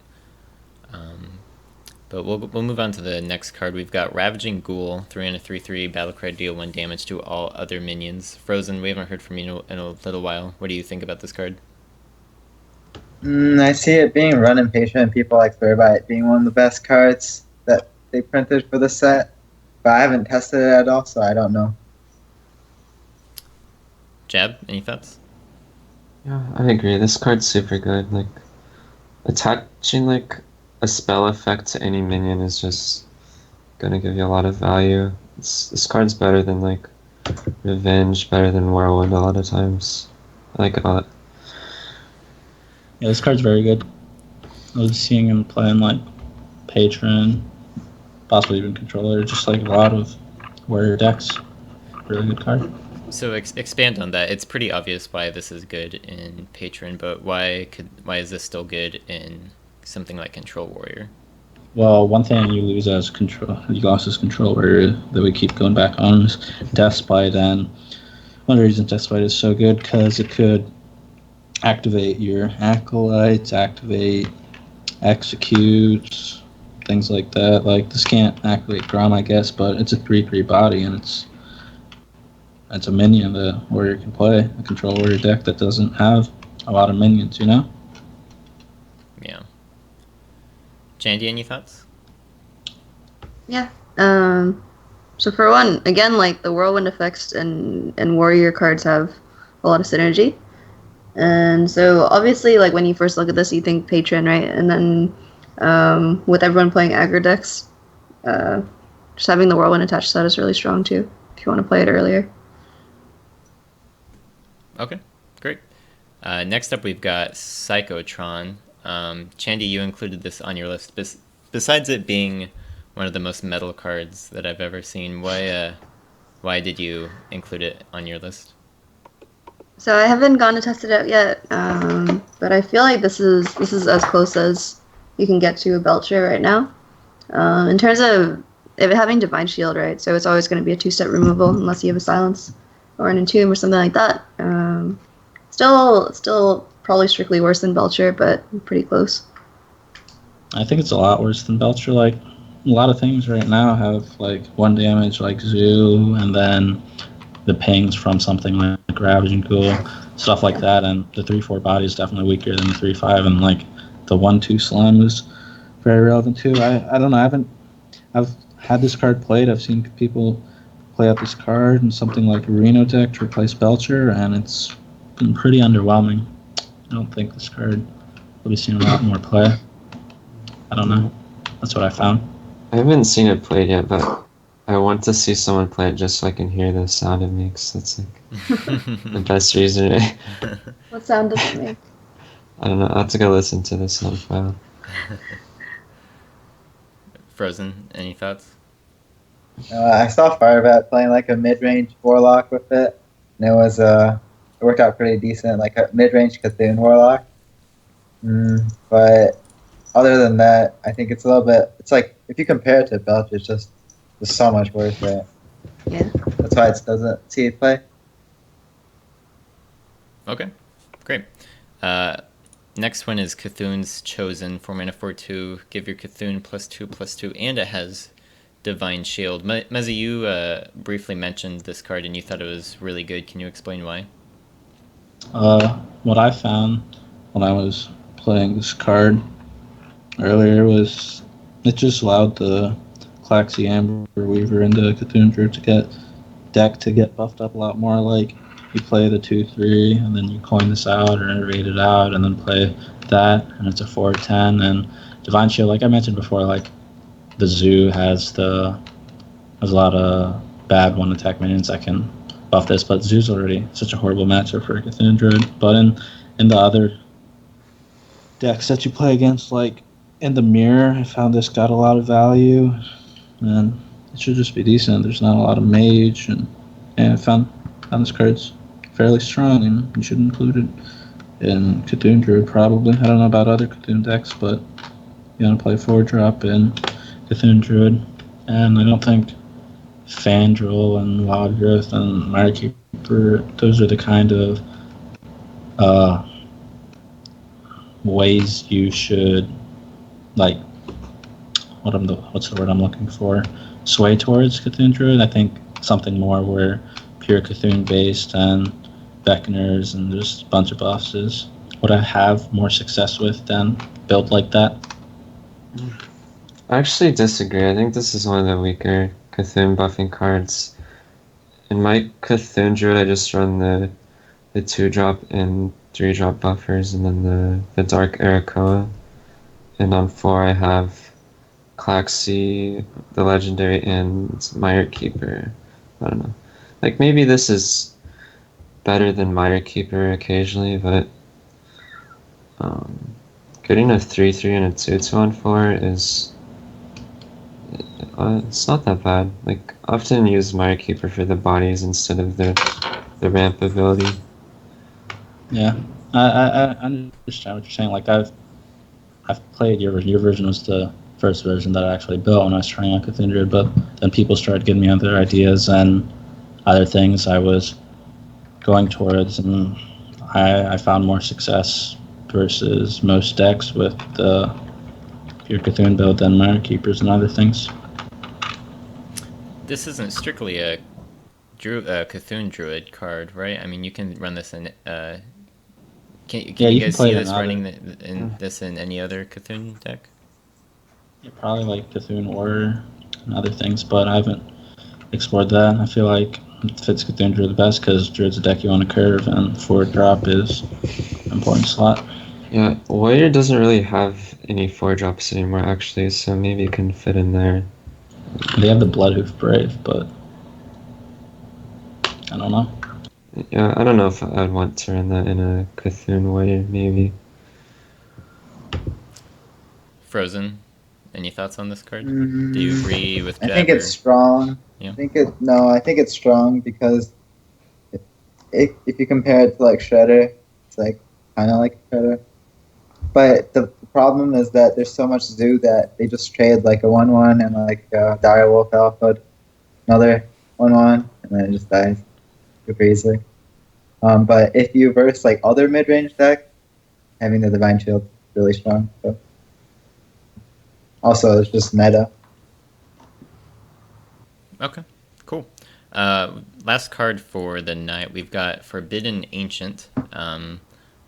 But we'll move on to the next card. We've got Ravaging Ghoul, 3 and a 3/3 battlecry, deal 1 damage to all other minions. Frozen, we haven't heard from you in a little while. What do you think about this card? I see it being run impatient, and people like swear by it being one of the best cards that they printed for the set. But I haven't tested it at all, so I don't know. Jab, any thoughts? Yeah, I agree. This card's super good. Like, attaching like a spell effect to any minion is just gonna give you a lot of value. This card's better than like Revenge, better than Whirlwind a lot of times. I like it a lot. yeah, this card's very good. I was seeing him playing like Patron, possibly even Controller, just like a lot of warrior decks. Really good card. So expand on that. It's pretty obvious why this is good in Patron, but why is this still good in something like Control Warrior? Well, one thing you lose as you lost as Control Warrior that we keep going back on is Deathspite, and one of the reasons Deathspite is so good because it could activate your Acolytes, activate Executes, things like that. Like, this can't activate Grom, I guess, but it's a 3/3 body, and it's a minion the warrior can play. A Control Warrior deck that doesn't have a lot of minions, you know? Yeah. Chandy, any thoughts? Yeah. So for one, again, like the whirlwind effects and warrior cards have a lot of synergy. And so obviously, like when you first look at this, you think Patron, right? And then with everyone playing aggro decks, just having the whirlwind attached to that is really strong too, if you want to play it earlier. Okay, great. Next up, we've got Psychotron. Chandy, you included this on your list. Besides it being one of the most metal cards that I've ever seen, why did you include it on your list? So I haven't gone to test it out yet, but I feel like this is as close as you can get to a Belcher right now. In terms of it having Divine Shield, right? So it's always going to be a 2-step removal unless you have a Silence or an Entomb or something like that. Still probably strictly worse than Belcher, but pretty close. I think it's a lot worse than Belcher. Like, a lot of things right now have like 1 damage, like Zoo, and then the pings from something like Ravaging Ghoul, stuff like that. And the 3/4 body is definitely weaker than the 3/5, and like the 1/2 slime is very relevant too. I don't know. I've had this card played. I've seen people play out this card in something like a Reno deck to replace Belcher, and it's been pretty underwhelming. I don't think this card will be seeing a lot more play. I don't know. That's what I found. I haven't seen it played yet, but I want to see someone play it just so I can hear the sound it makes. That's like the best reason. What sound does it make? I don't know. I'll have to go listen to the sound file. Frozen, any thoughts? I saw Firebat playing like a mid-range Warlock with it, and it worked out pretty decent, like a mid-range Cthulhu Warlock. But other than that, I think it's a little bit. It's like if you compare it to Belcher, it's just so much worse. Right? Yeah. That's why it doesn't see it play. Okay, great. Next one is Cthulhu's Chosen, 4 mana 4/2. Give your Cthulhu +2/+2, and it has Divine Shield. Muzzy, you briefly mentioned this card and you thought it was really good. Can you explain why? What I found when I was playing this card earlier was it just allowed the Claxy Amber Weaver into Cthulhu Druid to get buffed up a lot more. Like, you play the 2/3 and then you coin this out or innervate it out and then play that, and it's a 4/10. And Divine Shield, like I mentioned before, like the Zoo has a lot of bad 1 attack minions that can buff this, but Zoo's already such a horrible matchup for Cthulhu Druid. But in the other decks that you play against, like in the mirror, I found this got a lot of value, and it should just be decent. There's not a lot of mage, and I found this card's fairly strong, and you should include it in Cthulhu Druid probably. I don't know about other Cthulhu decks, but you want to play 4-drop in Cthulhu Druid, and I don't think Fandral and Wild Growth and Mirekeeper, those are the kind of ways you should, like, what's the word I'm looking for? Sway towards Cthulhu Druid. I think something more where pure Cthulhu based and Beckoners and just a bunch of buffs is what I have more success with than build like that. I actually disagree. I think this is one of the weaker Cthulhu buffing cards. In my Cthulhu Druid, I just run the 2-drop and 3-drop buffers, and then the Dark Arakoa. And on 4, I have Klaxi, the Legendary, and Mirekeeper. I don't know. Like, maybe this is better than Mirekeeper occasionally, but getting a 3/3 and a 2/2 on 4 is... it's not that bad. Like, I often use Mirekeeper for the bodies instead of the ramp ability. Yeah, I understand what you're saying. Like, I've played your version was the first version that I actually built when I was trying out Cthulhu Druid, but then people started giving me other ideas and other things I was going towards, and I found more success versus most decks with the pure Cthulhu build than Mirekeepers and other things. This isn't strictly a Cthulhu Druid card, right? I mean, you can run this in... Can you guys see this running this in any other Cthulhu deck? Yeah, probably like Cthulhu Warrior and other things, but I haven't explored that. I feel like it fits Cthulhu Druid the best because Druid's a deck you want to curve, and 4-drop is an important slot. Yeah, Warrior doesn't really have any 4-drops anymore, actually, so maybe it can fit in there. They have the Bloodhoof Brave, but I don't know. Yeah, I don't know if I'd want to run that in a Cthulhu Warrior, maybe. Frozen, any thoughts on this card? Do you agree with Jeb? I think it's strong. Yeah. I think it's strong because if you compare it to like Shredder, it's like kind of like Shredder. But the problem is that there's so much Zoo that they just trade like a 1/1 and like Dire Wolf Alpha, another 1/1, and then it just dies super easily. But if you verse like other mid-range decks, having the Divine Shield is really strong. So. Also, it's just meta. Okay, cool. Last card for the night, we've got Forbidden Ancient.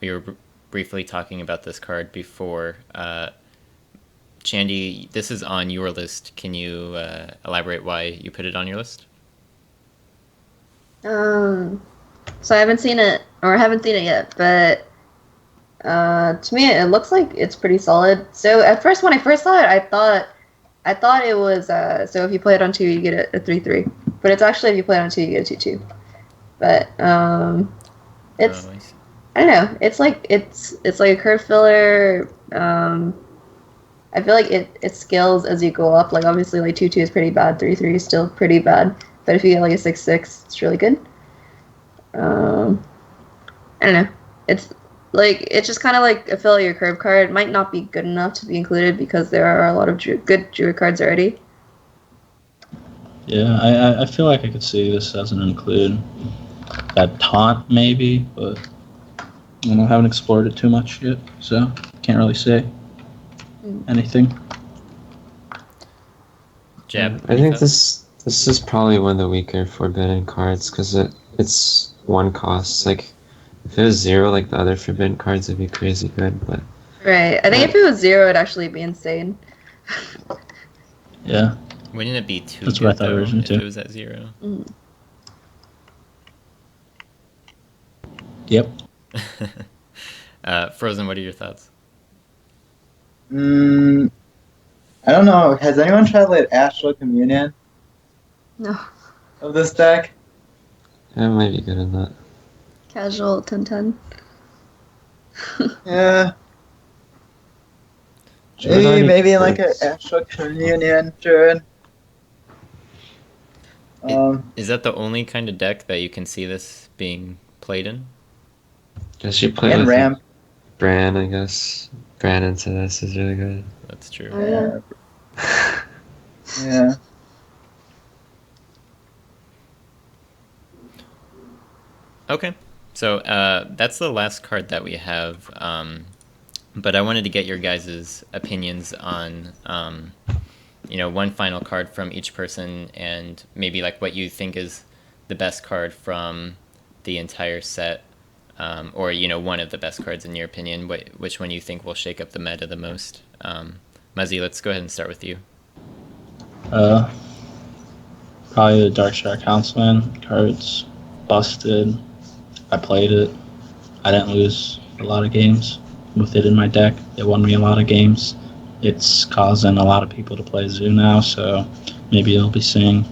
We were briefly talking about this card before. Chandy, this is on your list. Can you elaborate why you put it on your list? So I haven't seen it yet, but to me it looks like it's pretty solid. So at first, when I first saw it, I thought it was so if you play it on 2, you get a 3/3, but it's actually if you play it on 2, you get a 2/2. But it's I don't know. It's like a curve filler. I feel like it scales as you go up. Like obviously, like 2/2 is pretty bad. 3/3 is still pretty bad. But if you get like a 6/6, it's really good. I don't know. It's just kind of like a fill your curve card. It might not be good enough to be included because there are a lot of good Druid cards already. Yeah, I feel like I could see this doesn't include that taunt maybe, but I haven't explored it too much yet, so can't really say anything. Jeb, I think this is probably one of the weaker Forbidden cards because it's 1 cost. Like if it was 0, like the other Forbidden cards, it'd be crazy good. But right, I think if it was 0, it'd actually be insane. Yeah. Wouldn't it be too That's good, what I thought though, originally if too. it was at 0? Yep. Frozen, what are your thoughts? I don't know. Has anyone tried like Astral Communion No. of this deck? Yeah, it might be good in that. Casual 10-10. Yeah. Druid already Maybe like an plays. Astral Communion Druid. Is that the only kind of deck that you can see this being played in? Guess you play And with ramp. Bran, I guess. Bran into this is really good. That's true. Oh, yeah. Yeah. Okay, so that's the last card that we have. But I wanted to get your guys' opinions on, one final card from each person, and maybe like what you think is the best card from the entire set, or one of the best cards in your opinion. Which one you think will shake up the meta the most? Muzzy, let's go ahead and start with you. Probably the Dark Star Councilman card's busted. I played it. I didn't lose a lot of games with it in my deck. It won me a lot of games. It's causing a lot of people to play Zoo now, so maybe you'll be seeing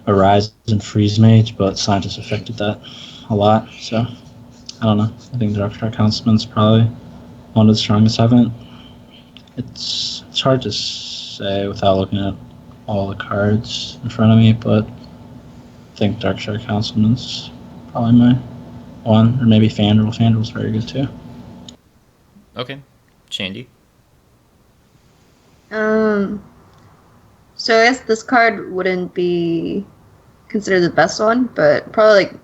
a rise in Freeze Mage, but Scientist affected that a lot, so I don't know. I think Dark Star Councilman's probably one of the strongest. I haven't. It's hard to say without looking at all the cards in front of me, but I think Dark Star Councilman's probably my one, or maybe Fandral. Fandral's very good too. Okay, Chandy. So I guess this card wouldn't be considered the best one, but probably like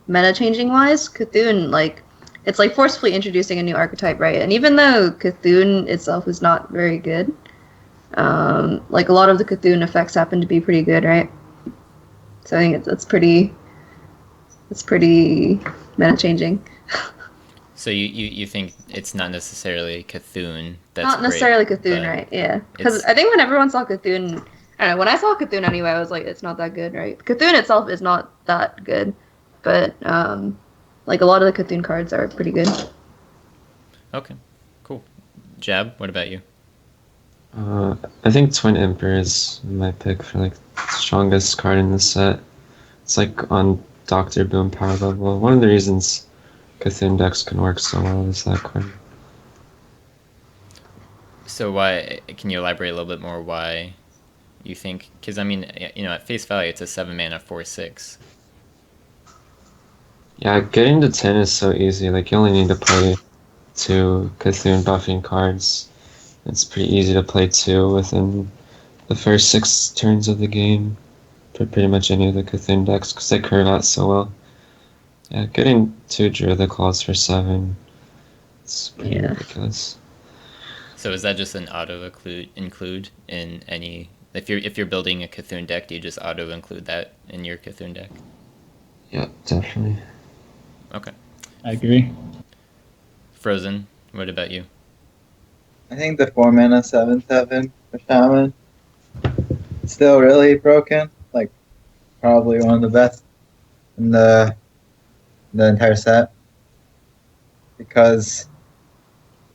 meta changing wise, Cthulhu it's like forcefully introducing a new archetype, right? And even though Cthulhu itself is not very good, like a lot of the Cthulhu effects happen to be pretty good, right? So I think it's pretty meta changing. So you think it's not necessarily Cthulhu that's Not necessarily great, Cthulhu, right? Yeah, because I think when everyone saw Cthulhu, I don't know. When I saw Cthulhu anyway, I was like, it's not that good, right? Cthulhu itself is not that good, but like a lot of the Cthulhu cards are pretty good. Okay, cool. Jab, what about you? I think Twin Emperor is my pick for like strongest card in the set. It's like on Doctor Boom power level. One of the reasons Cthulhu decks can work so well is that card. So why, can you elaborate a little bit more why you think, because I mean, at face value it's a 7-mana 4/6. Yeah, getting to 10 is so easy. Like you only need to play 2 Cthulhu buffing cards. It's pretty easy to play 2 within the first 6 turns of the game for pretty much any of the Cthulhu decks because they curve out so well. Yeah, getting 2 Druid Claws for 7, it's pretty ridiculous. So is that just an auto include in any, if you're building a Cthulhu deck, do you just auto include that in your Cthulhu deck? Yeah, definitely. Okay. I agree. Frozen, what about you? I think the 4-mana 7/7 for Shaman still really broken. Like probably one of the best in the entire set because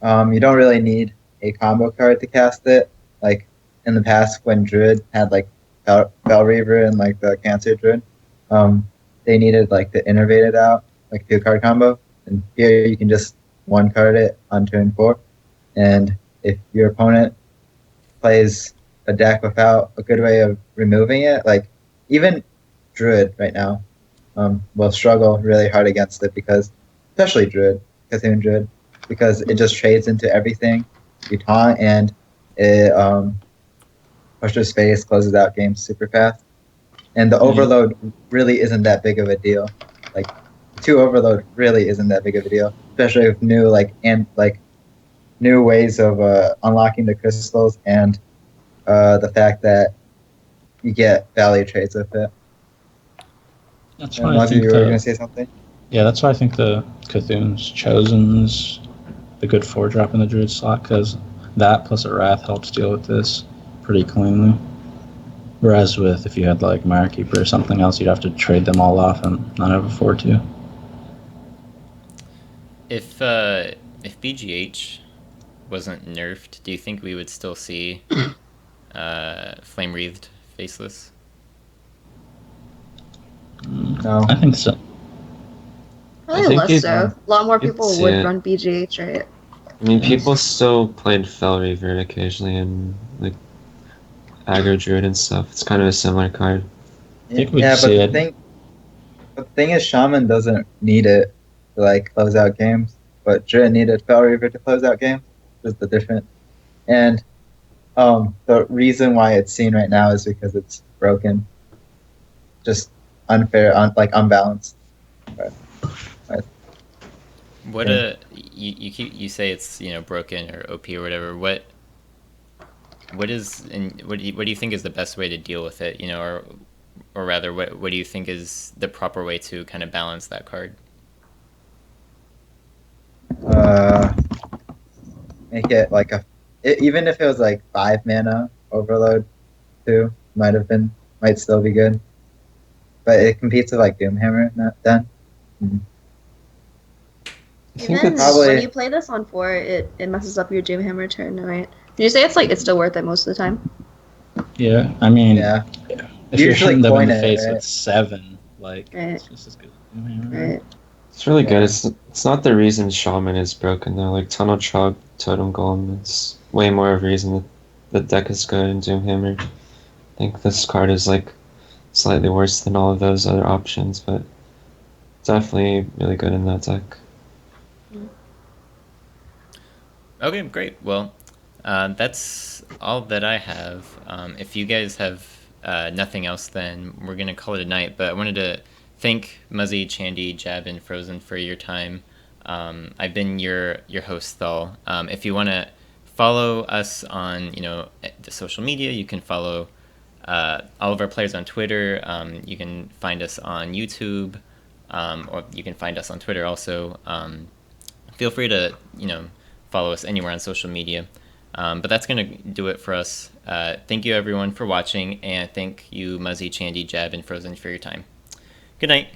you don't really need a combo card to cast it. Like in the past when Druid had like Bell Reaver and like the Cancer Druid, they needed like to innervate it out, like 2-card combo. And here you can just 1-card it on turn 4. And if your opponent plays a deck without a good way of removing it, like even Druid right now will struggle really hard against it because, especially Druid, Cthulhu Druid, because it just trades into everything. You taunt and it pushes face, closes out games super fast. And the overload really isn't that big of a deal. Like 2 overload really isn't that big of a deal, especially with new new ways of unlocking the crystals and the fact that you get value trades with it. That's why I think you were going to say something? Yeah, that's why I think the Cthulhu's Chosen is the good 4-drop in the Druid slot, because that plus a Wrath helps deal with this pretty cleanly. Whereas if you had like Mire Keeper or something else, you'd have to trade them all off and not have a 4/2. If BGH wasn't nerfed, do you think we would still see Flame Wreathed Faceless? No. I think so. Probably think less you'd- so. A lot more people see would it. run BGH, right? I mean, Yes. people still played Fel Reaver occasionally and like Aggro Druid and stuff. It's kind of a similar card. think we Yeah, can but see the it. thing is, Shaman doesn't need it to like close out games, but Druid needed Fel Reaver to close out games. Is the difference. And the reason why it's seen right now is because it's broken, just unfair, unbalanced. What Yeah. you say it's broken or OP or whatever. What is and what do you think is the best way to deal with it? Or rather, what do you think is the proper way to kind of balance that card? Make it like even if it was like 5 mana overload, too might still be good, but it competes with like Doomhammer. Not then. I think Even it's Probably- when you play this on 4, it messes up your Doomhammer turn, right? Did you say it's still worth it most of the time? Yeah, I mean, Yeah. if you're Usually hitting them in coin the it, face right? with 7, like, Right. it's just as good. Right. It's really good. Yeah. It's not the reason Shaman is broken though. Like Tunnel Chug, Totem Golem, it's way more of a reason that the deck is good in Doomhammer. I think this card is like slightly worse than all of those other options, but definitely really good in that deck. Okay, great. Well, that's all that I have. If you guys have nothing else, then we're going to call it a night. But I wanted to thank Muzzy, Chandy, Jab, and Frozen for your time. I've been your host, Thal. If you want to follow us on the social media, you can follow all of our players on Twitter. You can find us on YouTube, or you can find us on Twitter also. Feel free to follow us anywhere on social media. But that's going to do it for us. Thank you, everyone, for watching, and thank you, Muzzy, Chandy, Jab, and Frozen, for your time. Good night.